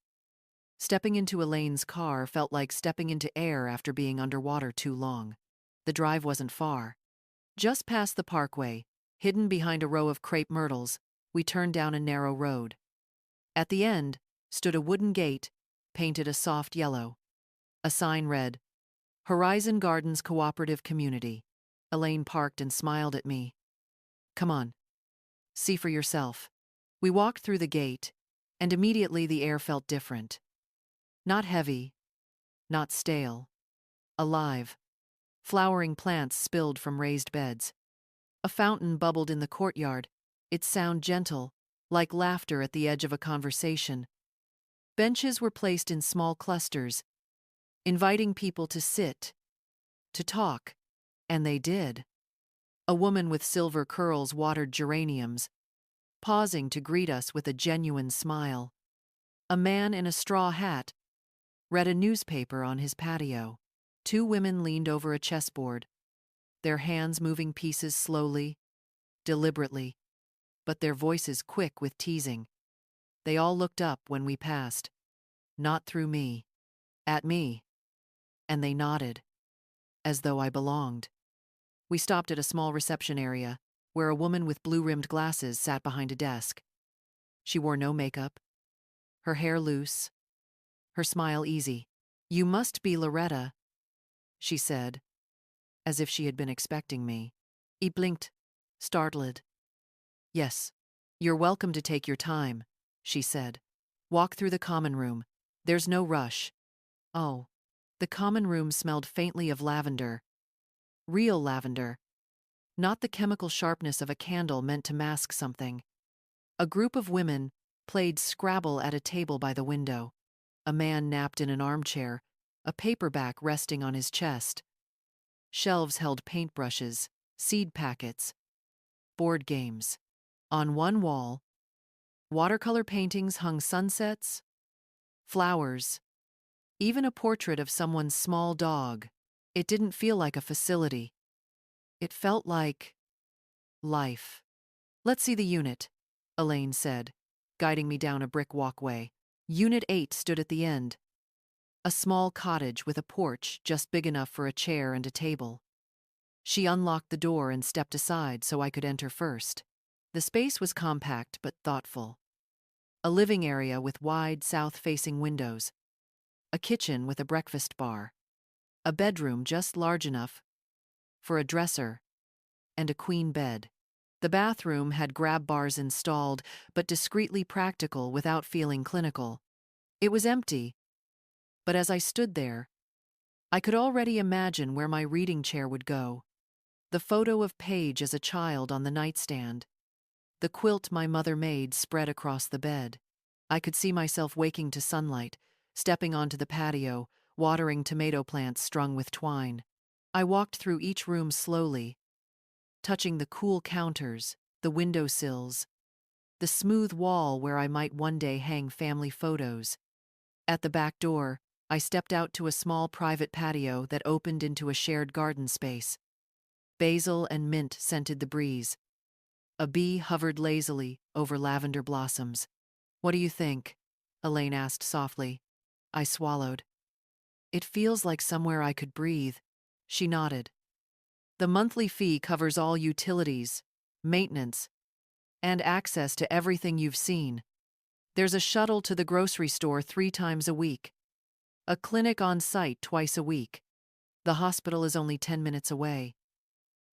Stepping into Elaine's car felt like stepping into air after being underwater too long. The drive wasn't far. Just past the parkway, hidden behind a row of crepe myrtles, we turned down a narrow road. At the end stood a wooden gate, painted a soft yellow. A sign read, Horizon Gardens Cooperative Community. Elaine parked and smiled at me. Come on. See for yourself. We walked through the gate, and immediately the air felt different. Not heavy, not stale. Alive. Flowering plants spilled from raised beds. A fountain bubbled in the courtyard, its sound gentle, like laughter at the edge of a conversation. Benches were placed in small clusters, inviting people to sit, to talk, and they did. A woman with silver curls watered geraniums, pausing to greet us with a genuine smile. A man in a straw hat read a newspaper on his patio. Two women leaned over a chessboard, their hands moving pieces slowly, deliberately, but their voices quick with teasing. They all looked up when we passed. Not through me. At me. And they nodded, as though I belonged. We stopped at a small reception area, where a woman with blue-rimmed glasses sat behind a desk. She wore no makeup, her hair loose, her smile easy. You must be Loretta, she said, as if she had been expecting me. I blinked, startled. Yes, you're welcome to take your time, she said. Walk through the common room. There's no rush. Oh, the common room smelled faintly of lavender. Real lavender. Not the chemical sharpness of a candle meant to mask something. A group of women played Scrabble at a table by the window. A man napped in an armchair, a paperback resting on his chest. Shelves held paintbrushes, seed packets, board games. On one wall, watercolor paintings hung sunsets, flowers, even a portrait of someone's small dog. It didn't feel like a facility. It felt like life. Let's see the unit, Elaine said, guiding me down a brick walkway. Unit 8 stood at the end. A small cottage with a porch just big enough for a chair and a table. She unlocked the door and stepped aside so I could enter first. The space was compact but thoughtful. A living area with wide south-facing windows. A kitchen with a breakfast bar. A bedroom just large enough for a dresser and a queen bed. The bathroom had grab bars installed, but discreetly practical without feeling clinical. It was empty, but as I stood there, I could already imagine where my reading chair would go. The photo of Paige as a child on the nightstand. The quilt my mother made spread across the bed. I could see myself waking to sunlight, stepping onto the patio, watering tomato plants strung with twine. I walked through each room slowly, touching the cool counters, the windowsills, the smooth wall where I might one day hang family photos. At the back door, I stepped out to a small private patio that opened into a shared garden space. Basil and mint scented the breeze. A bee hovered lazily over lavender blossoms. What do you think? Elaine asked softly. I swallowed. It feels like somewhere I could breathe. She nodded. The monthly fee covers all utilities, maintenance, and access to everything you've seen. There's a shuttle to the grocery store 3 times a week. A clinic on site twice a week. The hospital is only 10 minutes away.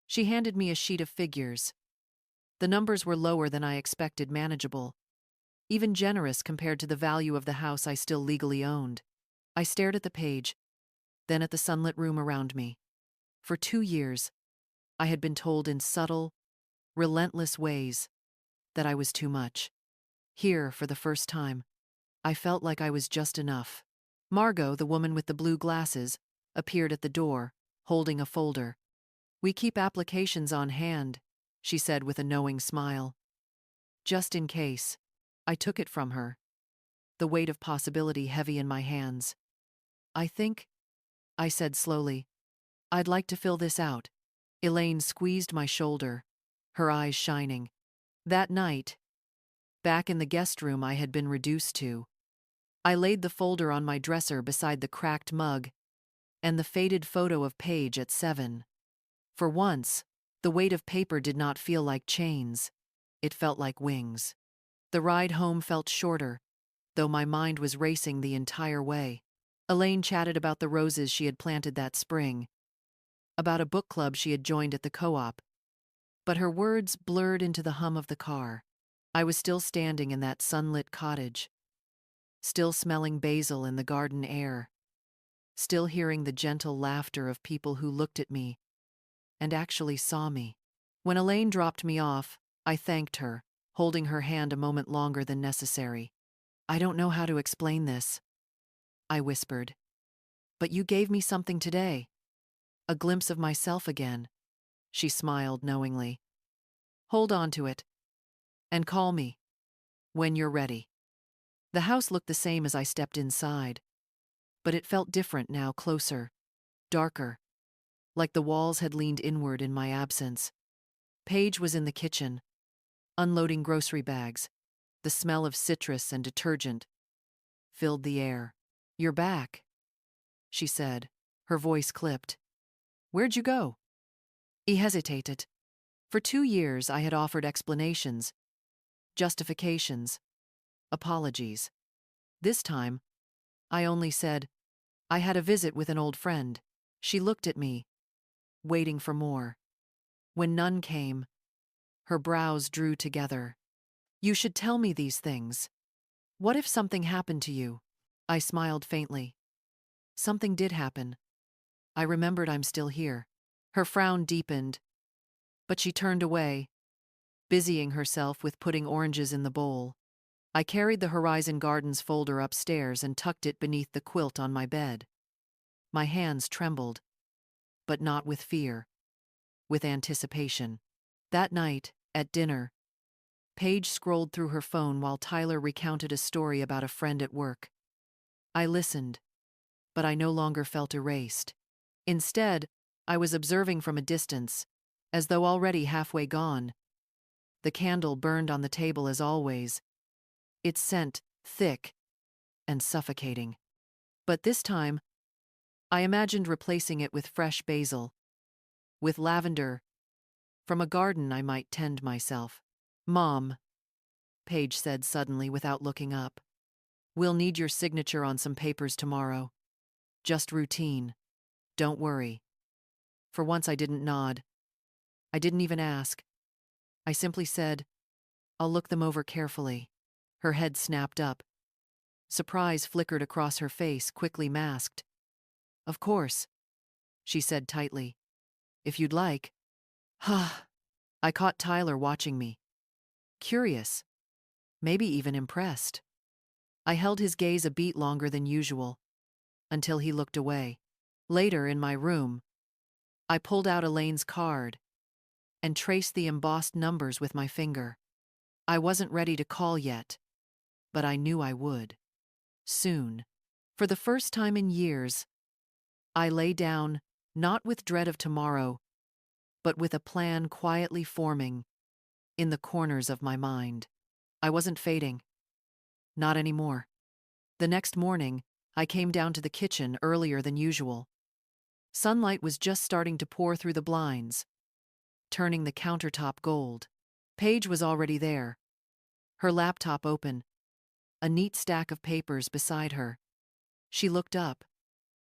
She handed me a sheet of figures. The numbers were lower than I expected, manageable. Even generous compared to the value of the house I still legally owned. I stared at the page, then at the sunlit room around me. For 2 years, I had been told in subtle, relentless ways that I was too much. Here, for the first time, I felt like I was just enough. Margot, the woman with the blue glasses, appeared at the door, holding a folder. We keep applications on hand, she said with a knowing smile. Just in case. I took it from her, the weight of possibility heavy in my hands. I think, I said slowly, I'd like to fill this out. Elaine squeezed my shoulder, her eyes shining. That night, back in the guest room I had been reduced to, I laid the folder on my dresser beside the cracked mug and the faded photo of Paige at 7. For once, the weight of paper did not feel like chains. It felt like wings. The ride home felt shorter, though my mind was racing the entire way. Elaine chatted about the roses she had planted that spring, about a book club she had joined at the co-op, but her words blurred into the hum of the car. I was still standing in that sunlit cottage, still smelling basil in the garden air, still hearing the gentle laughter of people who looked at me and actually saw me. When Elaine dropped me off, I thanked her, holding her hand a moment longer than necessary. "I don't know how to explain this," I whispered. "But you gave me something today. A glimpse of myself again." She smiled knowingly. "Hold on to it. And call me when you're ready." The house looked the same as I stepped inside, but it felt different now, closer, darker, like the walls had leaned inward in my absence. Paige was in the kitchen, unloading grocery bags. The smell of citrus and detergent filled the air. "You're back," she said, her voice clipped. "Where'd you go?" He hesitated. For 2 years I had offered explanations, justifications, apologies. This time, I only said, "I had a visit with an old friend." She looked at me, waiting for more. When none came, her brows drew together. "You should tell me these things. What if something happened to you?" I smiled faintly. Something did happen. I remembered I'm still here. Her frown deepened, but she turned away, busying herself with putting oranges in the bowl. I carried the Horizon Gardens folder upstairs and tucked it beneath the quilt on my bed. My hands trembled, but not with fear, with anticipation. That night, at dinner, Paige scrolled through her phone while Tyler recounted a story about a friend at work. I listened, but I no longer felt erased. Instead, I was observing from a distance, as though already halfway gone. The candle burned on the table as always, its scent thick and suffocating. But this time, I imagined replacing it with fresh basil, with lavender, from a garden I might tend myself. "Mom," Paige said suddenly without looking up, "we'll need your signature on some papers tomorrow. Just routine. Don't worry." For once I didn't nod. I didn't even ask. I simply said, "I'll look them over carefully." Her head snapped up. Surprise flickered across her face, quickly masked. "Of course," she said tightly. "If you'd like." Ha! I caught Tyler watching me. Curious, maybe even impressed. I held his gaze a beat longer than usual, until he looked away. Later, in my room, I pulled out Elaine's card and traced the embossed numbers with my finger. I wasn't ready to call yet, but I knew I would. Soon. For the first time in years, I lay down, not with dread of tomorrow, but with a plan quietly forming in the corners of my mind. I wasn't fading. Not anymore. The next morning, I came down to the kitchen earlier than usual. Sunlight was just starting to pour through the blinds, turning the countertop gold. Paige was already there, her laptop open, a neat stack of papers beside her. She looked up,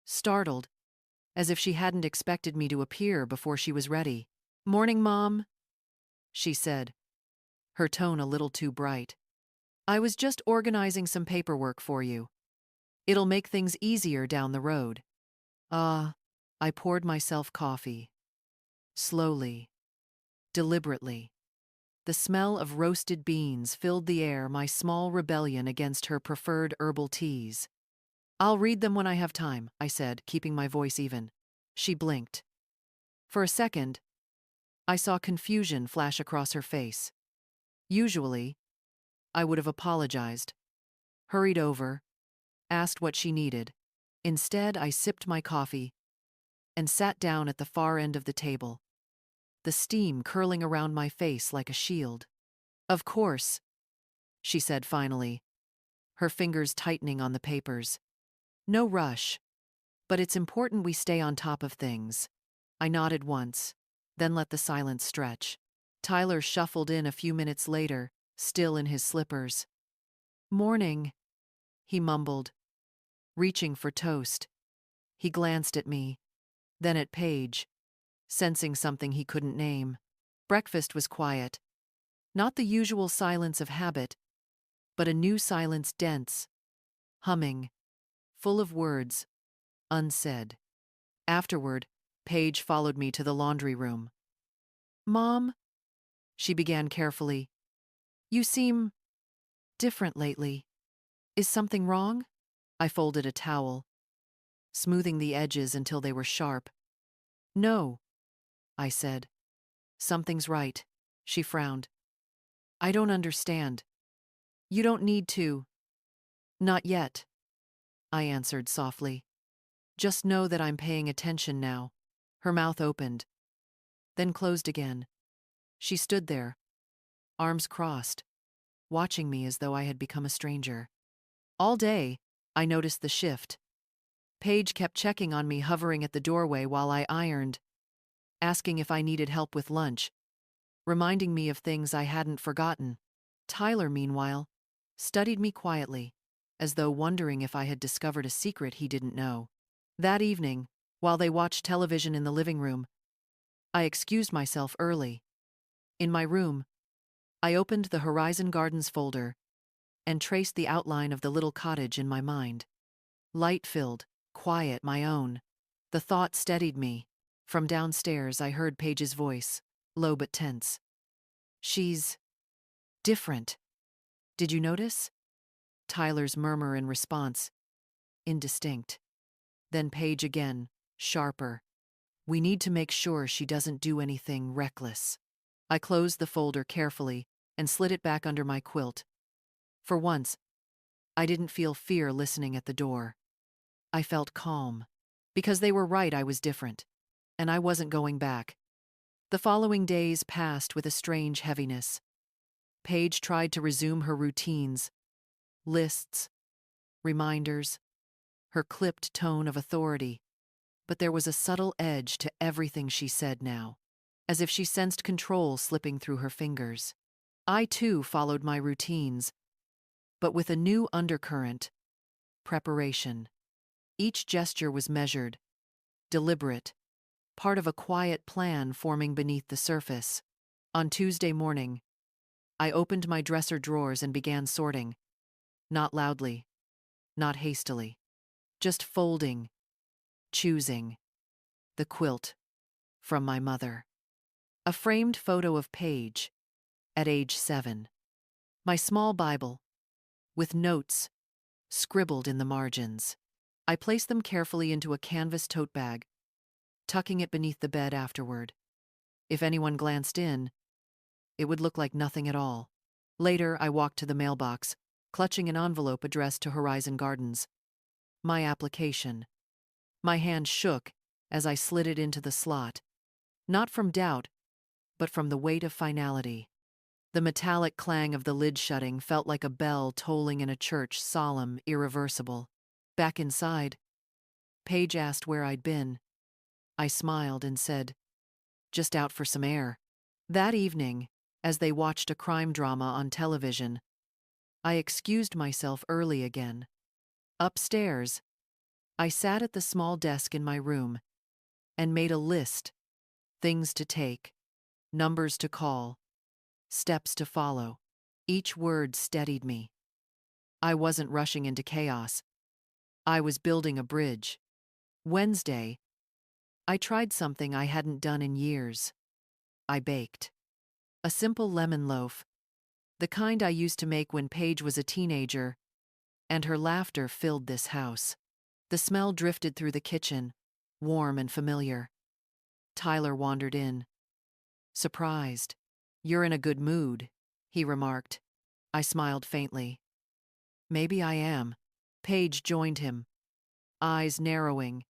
startled, as if she hadn't expected me to appear before she was ready. "Morning, Mom," she said, her tone a little too bright. "I was just organizing some paperwork for you. It'll make things easier down the road." I poured myself coffee. Slowly, deliberately. The smell of roasted beans filled the air, my small rebellion against her preferred herbal teas. "I'll read them when I have time," I said, keeping my voice even. She blinked. For a second, I saw confusion flash across her face. Usually, I would have apologized, hurried over, asked what she needed. Instead, I sipped my coffee and sat down at the far end of the table, the steam curling around my face like a shield. "Of course," she said finally, her fingers tightening on the papers. No rush, but it's important we stay on top of things. I nodded once, then let the silence stretch. Tyler shuffled in a few minutes later, still in his slippers. "Morning," he mumbled, reaching for toast. He glanced at me, then at Paige, sensing something he couldn't name. Breakfast was quiet. Not the usual silence of habit, but a new silence, dense, humming, full of words, unsaid. Afterward, Paige followed me to the laundry room. "Mom," she began carefully, "you seem different lately. Is something wrong?" I folded a towel, smoothing the edges until they were sharp. "No," I said. "Something's right." She frowned. "I don't understand." "You don't need to." "Not yet," I answered softly. "Just know that I'm paying attention now." Her mouth opened, then closed again. She stood there, arms crossed, watching me as though I had become a stranger. All day, I noticed the shift. Paige kept checking on me, hovering at the doorway while I ironed, asking if I needed help with lunch, reminding me of things I hadn't forgotten. Tyler, meanwhile, studied me quietly, as though wondering if I had discovered a secret he didn't know. That evening, while they watched television in the living room, I excused myself early. In my room, I opened the Horizon Gardens folder and traced the outline of the little cottage in my mind. Light-filled, quiet, my own. The thought steadied me. From downstairs, I heard Paige's voice, low but tense. "She's different. Did you notice?" Tyler's murmur in response, indistinct. Then Paige again, sharper. "We need to make sure she doesn't do anything reckless." I closed the folder carefully and slid it back under my quilt. For once, I didn't feel fear listening at the door. I felt calm. Because they were right, I was different. And I wasn't going back. The following days passed with a strange heaviness. Paige tried to resume her routines, lists, reminders, her clipped tone of authority. But there was a subtle edge to everything she said now, as if she sensed control slipping through her fingers. I too followed my routines, but with a new undercurrent: preparation. Each gesture was measured, deliberate, part of a quiet plan forming beneath the surface. On Tuesday morning, I opened my dresser drawers and began sorting. Not loudly, not hastily. Just folding, choosing. The quilt, from my mother. A framed photo of Paige, at age 7. My small Bible, with notes scribbled in the margins. I placed them carefully into a canvas tote bag, tucking it beneath the bed afterward. If anyone glanced in, it would look like nothing at all. Later, I walked to the mailbox, clutching an envelope addressed to Horizon Gardens. My application. My hand shook as I slid it into the slot, not from doubt, but from the weight of finality. The metallic clang of the lid shutting felt like a bell tolling in a church, solemn, irreversible. Back inside, Paige asked where I'd been. I smiled and said, "Just out for some air." That evening, as they watched a crime drama on television, I excused myself early again. Upstairs, I sat at the small desk in my room and made a list: things to take, numbers to call, steps to follow. Each word steadied me. I wasn't rushing into chaos. I was building a bridge. Wednesday, I tried something I hadn't done in years. I baked. A simple lemon loaf, the kind I used to make when Paige was a teenager, and her laughter filled this house. The smell drifted through the kitchen, warm and familiar. Tyler wandered in. Surprised. "You're in a good mood," he remarked. I smiled faintly. "Maybe I am." Paige joined him, eyes narrowing,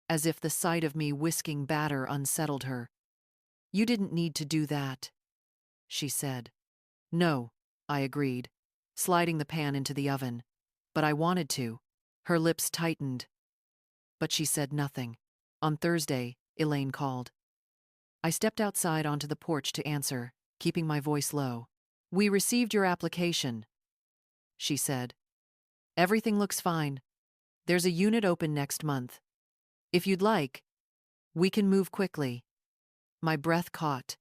as if the sight of me whisking batter unsettled her. "You didn't need to do that," she said. "No," I agreed, sliding the pan into the oven. But I wanted to. Her lips tightened, but she said nothing. On Thursday, Elaine called. I stepped outside onto the porch to answer, keeping my voice low. "We received your application," she said. "Everything looks fine. There's a unit open next month. If you'd like, we can move quickly." My breath caught.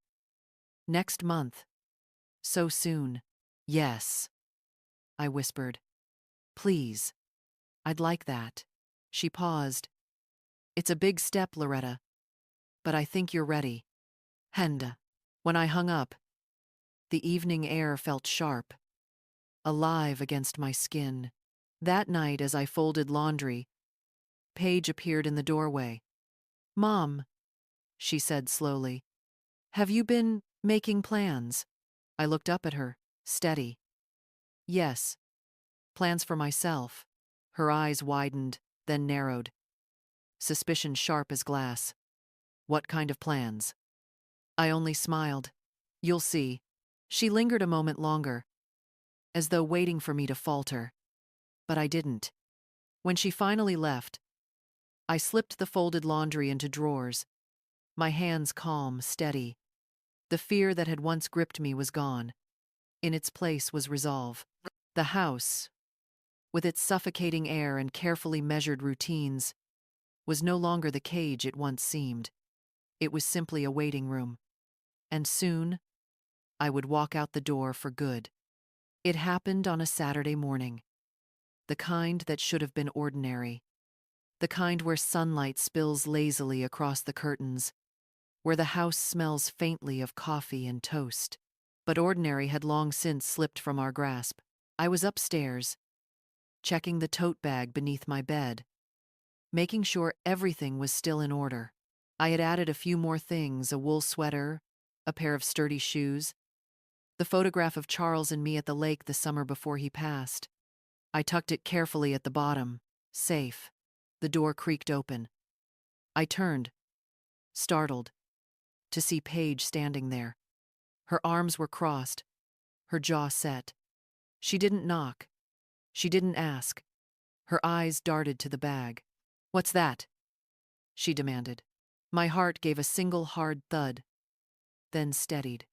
Next month. So soon. "Yes," I whispered. "Please. I'd like that." She paused. "It's a big step, Loretta, but I think you're ready." Henda. When I hung up, the evening air felt sharp, alive against my skin. That night, as I folded laundry, Paige appeared in the doorway. "Mom," she said slowly, "have you been making plans?" I looked up at her, steady. "Yes, plans for myself." Her eyes widened, then narrowed. Suspicion sharp as glass. "What kind of plans?" I only smiled. "You'll see." She lingered a moment longer, as though waiting for me to falter. But I didn't. When she finally left, I slipped the folded laundry into drawers, my hands calm, steady. The fear that had once gripped me was gone. In its place was resolve. The house, with its suffocating air and carefully measured routines, was no longer the cage it once seemed. It was simply a waiting room. And soon, I would walk out the door for good. It happened on a Saturday morning. The kind that should have been ordinary. The kind where sunlight spills lazily across the curtains, where the house smells faintly of coffee and toast. But ordinary had long since slipped from our grasp. I was upstairs, checking the tote bag beneath my bed, making sure everything was still in order. I had added a few more things: a wool sweater, a pair of sturdy shoes, the photograph of Charles and me at the lake the summer before he passed. I tucked it carefully at the bottom, safe. The door creaked open. I turned, startled, to see Paige standing there. Her arms were crossed, her jaw set. She didn't knock. She didn't ask. Her eyes darted to the bag. "What's that?" she demanded. My heart gave a single hard thud, then steadied.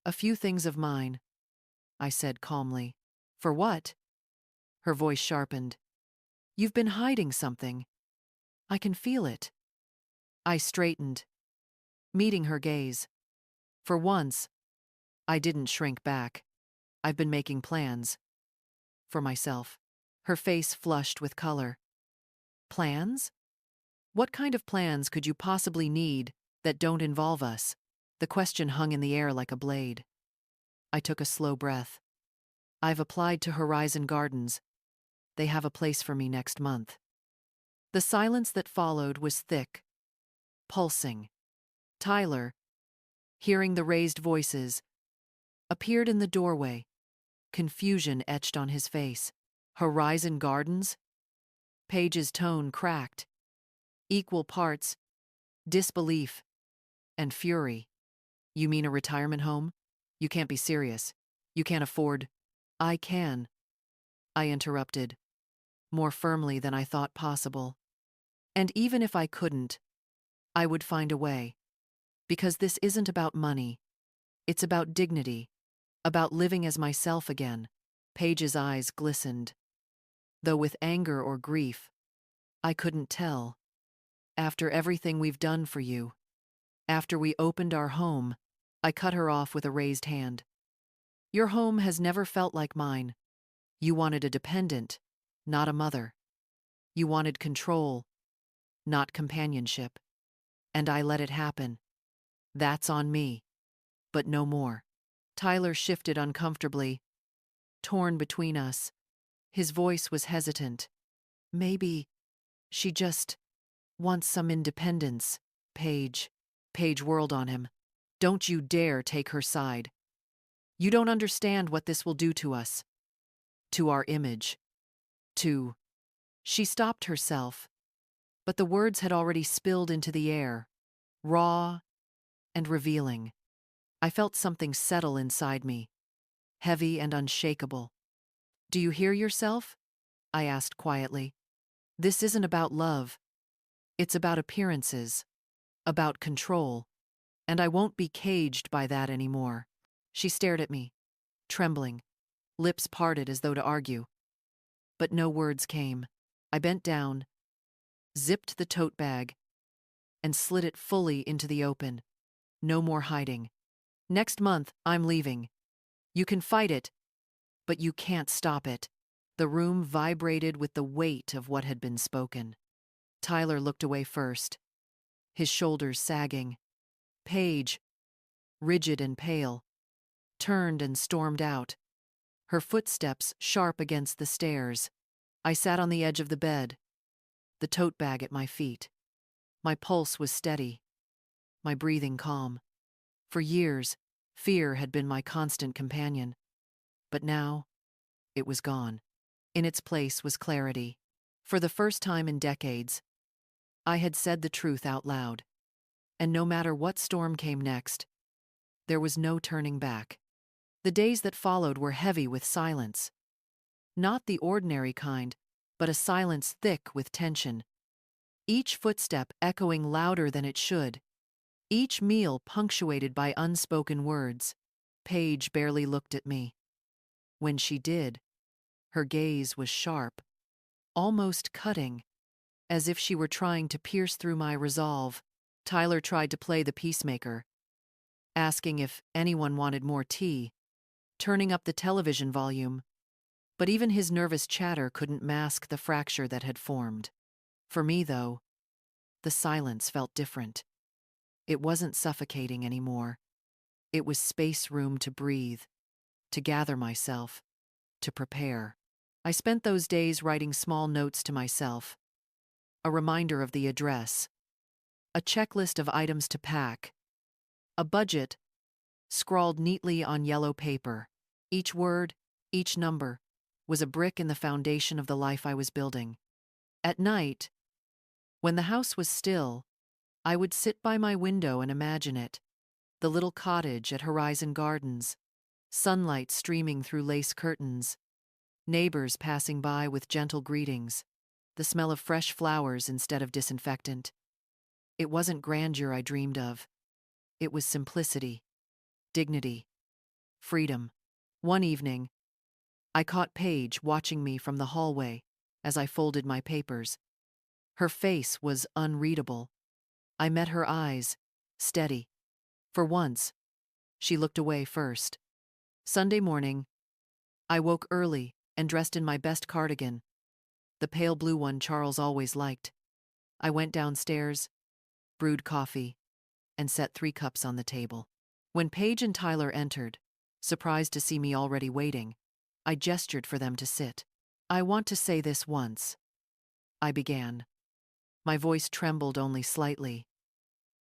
"A few things of mine," I said calmly. "For what?" Her voice sharpened. "You've been hiding something. I can feel it." I straightened, meeting her gaze. For once, I didn't shrink back. "I've been making plans. For myself." Her face flushed with color. "Plans? What kind of plans could you possibly need that don't involve us?" The question hung in the air like a blade. I took a slow breath. "I've applied to Horizon Gardens. They have a place for me next month." The silence that followed was thick, pulsing. Tyler, hearing the raised voices, appeared in the doorway, confusion etched on his face. "Horizon Gardens?" Paige's tone cracked. Equal parts disbelief and fury. "You mean a retirement home? You can't be serious. You can't afford—" "I can," I interrupted, more firmly than I thought possible. "And even if I couldn't, I would find a way. Because this isn't about money. It's about dignity, about living as myself again." Paige's eyes glistened, though with anger or grief, I couldn't tell. "After everything we've done for you, after we opened our home," I cut her off with a raised hand. "Your home has never felt like mine. You wanted a dependent, not a mother. You wanted control, not companionship. And I let it happen. That's on me. But no more." Tyler shifted uncomfortably, torn between us. His voice was hesitant. "Maybe she just wants some independence." Paige whirled on him. "Don't you dare take her side. You don't understand what this will do to us. To our image. To—" She stopped herself, but the words had already spilled into the air, raw and revealing. I felt something settle inside me, heavy and unshakable. "Do you hear yourself?" I asked quietly. This isn't about love. It's about appearances, about control, and I won't be caged by that anymore. She stared at me, trembling, lips parted as though to argue. But no words came. I bent down, zipped the tote bag, and slid it fully into the open. No more hiding. Next month, I'm leaving. You can fight it, but you can't stop it. The room vibrated with the weight of what had been spoken. Tyler looked away first, his shoulders sagging. Paige, rigid and pale, turned and stormed out, her footsteps sharp against the stairs. I sat on the edge of the bed, the tote bag at my feet. My pulse was steady, my breathing calm. For years, fear had been my constant companion. But now, it was gone. In its place was clarity. For the first time in decades, I had said the truth out loud. And no matter what storm came next, there was no turning back. The days that followed were heavy with silence. Not the ordinary kind, but a silence thick with tension. Each footstep echoing louder than it should. Each meal punctuated by unspoken words. Paige barely looked at me. When she did, her gaze was sharp, almost cutting, as if she were trying to pierce through my resolve. Tyler tried to play the peacemaker, asking if anyone wanted more tea, turning up the television volume, but even his nervous chatter couldn't mask the fracture that had formed. For me, though, the silence felt different. It wasn't suffocating anymore. It was space room to breathe, to gather myself, to prepare. I spent those days writing small notes to myself, a reminder of the address, a checklist of items to pack, a budget scrawled neatly on yellow paper. Each word, each number, was a brick in the foundation of the life I was building. At night, when the house was still, I would sit by my window and imagine it. The little cottage at Horizon Gardens, sunlight streaming through lace curtains, neighbors passing by with gentle greetings, the smell of fresh flowers instead of disinfectant. It wasn't grandeur I dreamed of. It was simplicity, dignity, freedom. One evening, I caught Paige watching me from the hallway as I folded my papers. Her face was unreadable. I met her eyes, steady. For once, she looked away first. Sunday morning, I woke early and dressed in my best cardigan, the pale blue one Charles always liked. I went downstairs, brewed coffee, and set 3 cups on the table. When Paige and Tyler entered, surprised to see me already waiting, I gestured for them to sit. I want to say this once, I began. My voice trembled only slightly.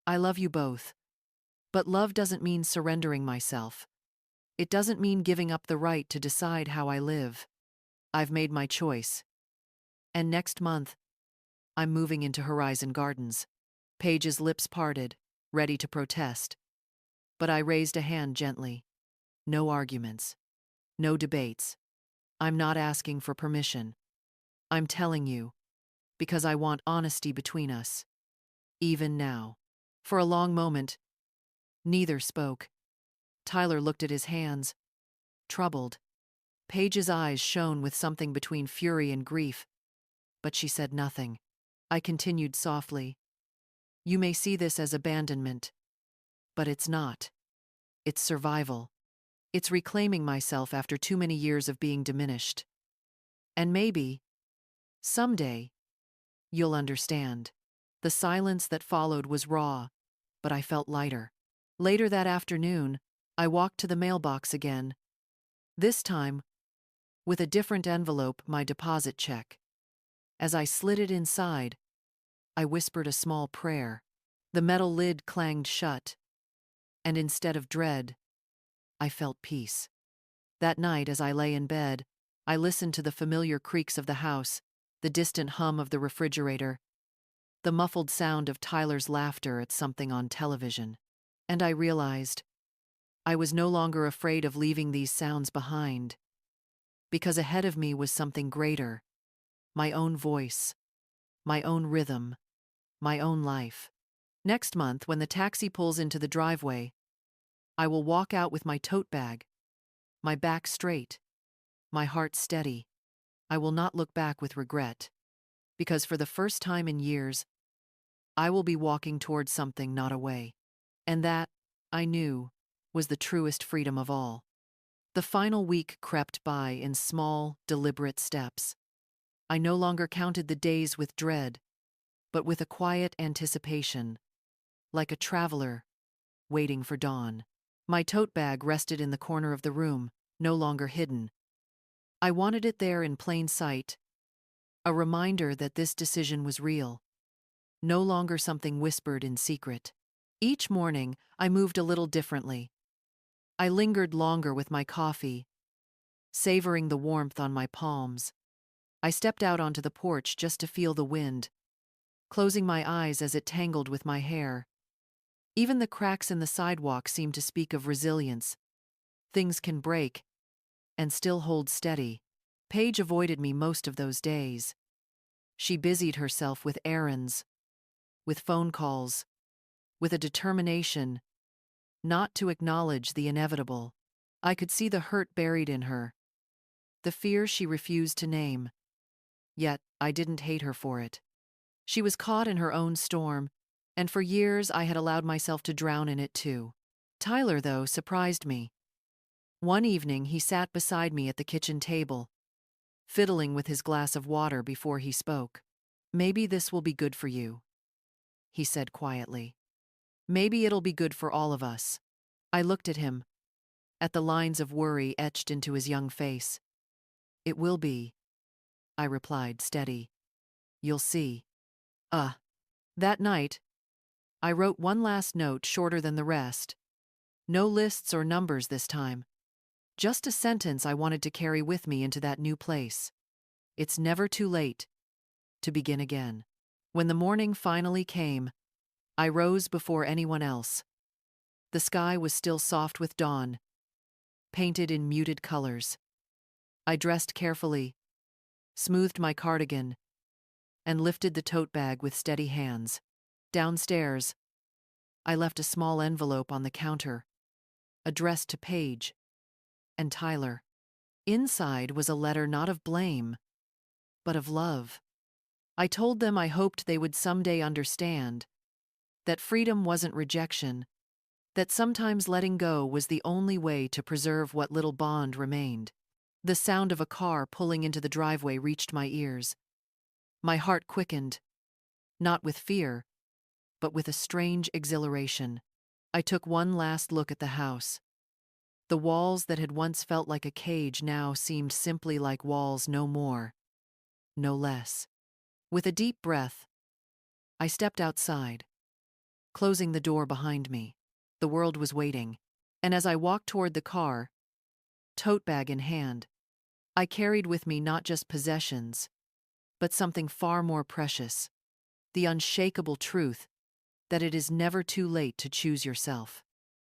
I love you both. But love doesn't mean surrendering myself. It doesn't mean giving up the right to decide how I live. I've made my choice. And next month, I'm moving into Horizon Gardens. Paige's lips parted, ready to protest. But I raised a hand gently. No arguments. No debates. I'm not asking for permission. I'm telling you, because I want honesty between us. Even now. For a long moment, neither spoke. Tyler looked at his hands, troubled. Paige's eyes shone with something between fury and grief, but she said nothing. I continued softly. You may see this as abandonment, but it's not. It's survival. It's reclaiming myself after too many years of being diminished. And maybe, someday, you'll understand. The silence that followed was raw, but I felt lighter. Later that afternoon, I walked to the mailbox again. This time, with a different envelope, my deposit check. As I slid it inside, I whispered a small prayer. The metal lid clanged shut, and instead of dread, I felt peace. That night, as I lay in bed, I listened to the familiar creaks of the house, the distant hum of the refrigerator, the muffled sound of Tyler's laughter at something on television. And I realized I was no longer afraid of leaving these sounds behind, because ahead of me was something greater, my own voice, my own rhythm, my own life. Next month, when the taxi pulls into the driveway, I will walk out with my tote bag, my back straight, my heart steady. I will not look back with regret, because for the first time in years, I will be walking towards something, not away. And that, I knew, was the truest freedom of all. The final week crept by in small, deliberate steps. I no longer counted the days with dread, but with a quiet anticipation, like a traveler waiting for dawn. My tote bag rested in the corner of the room, no longer hidden. I wanted it there in plain sight, a reminder that this decision was real, no longer something whispered in secret. Each morning, I moved a little differently. I lingered longer with my coffee, savoring the warmth on my palms. I stepped out onto the porch just to feel the wind, closing my eyes as it tangled with my hair. Even the cracks in the sidewalk seemed to speak of resilience. Things can break, and still hold steady. Paige avoided me most of those days. She busied herself with errands, with phone calls, with a determination not to acknowledge the inevitable. I could see the hurt buried in her, the fear she refused to name. Yet, I didn't hate her for it. She was caught in her own storm, and for years I had allowed myself to drown in it too. Tyler, though, surprised me. One evening, he sat beside me at the kitchen table, fiddling with his glass of water before he spoke. "Maybe this will be good for you," he said quietly. "Maybe it'll be good for all of us." I looked at him, at the lines of worry etched into his young face. "It will be," I replied, steady. "You'll see." That night, I wrote one last note shorter than the rest. No lists or numbers this time. Just a sentence I wanted to carry with me into that new place. It's never too late to begin again. When the morning finally came, I rose before anyone else. The sky was still soft with dawn, painted in muted colors. I dressed carefully, smoothed my cardigan, and lifted the tote bag with steady hands. Downstairs, I left a small envelope on the counter, addressed to Paige and Tyler. Inside was a letter not of blame, but of love. I told them I hoped they would someday understand that freedom wasn't rejection, that sometimes letting go was the only way to preserve what little bond remained. The sound of a car pulling into the driveway reached my ears. My heart quickened, not with fear, but with a strange exhilaration. I took one last look at the house. The walls that had once felt like a cage now seemed simply like walls, no more, no less. With a deep breath, I stepped outside, closing the door behind me. The world was waiting, and as I walked toward the car, tote bag in hand, I carried with me not just possessions, but something far more precious: the unshakable truth that it is never too late to choose yourself.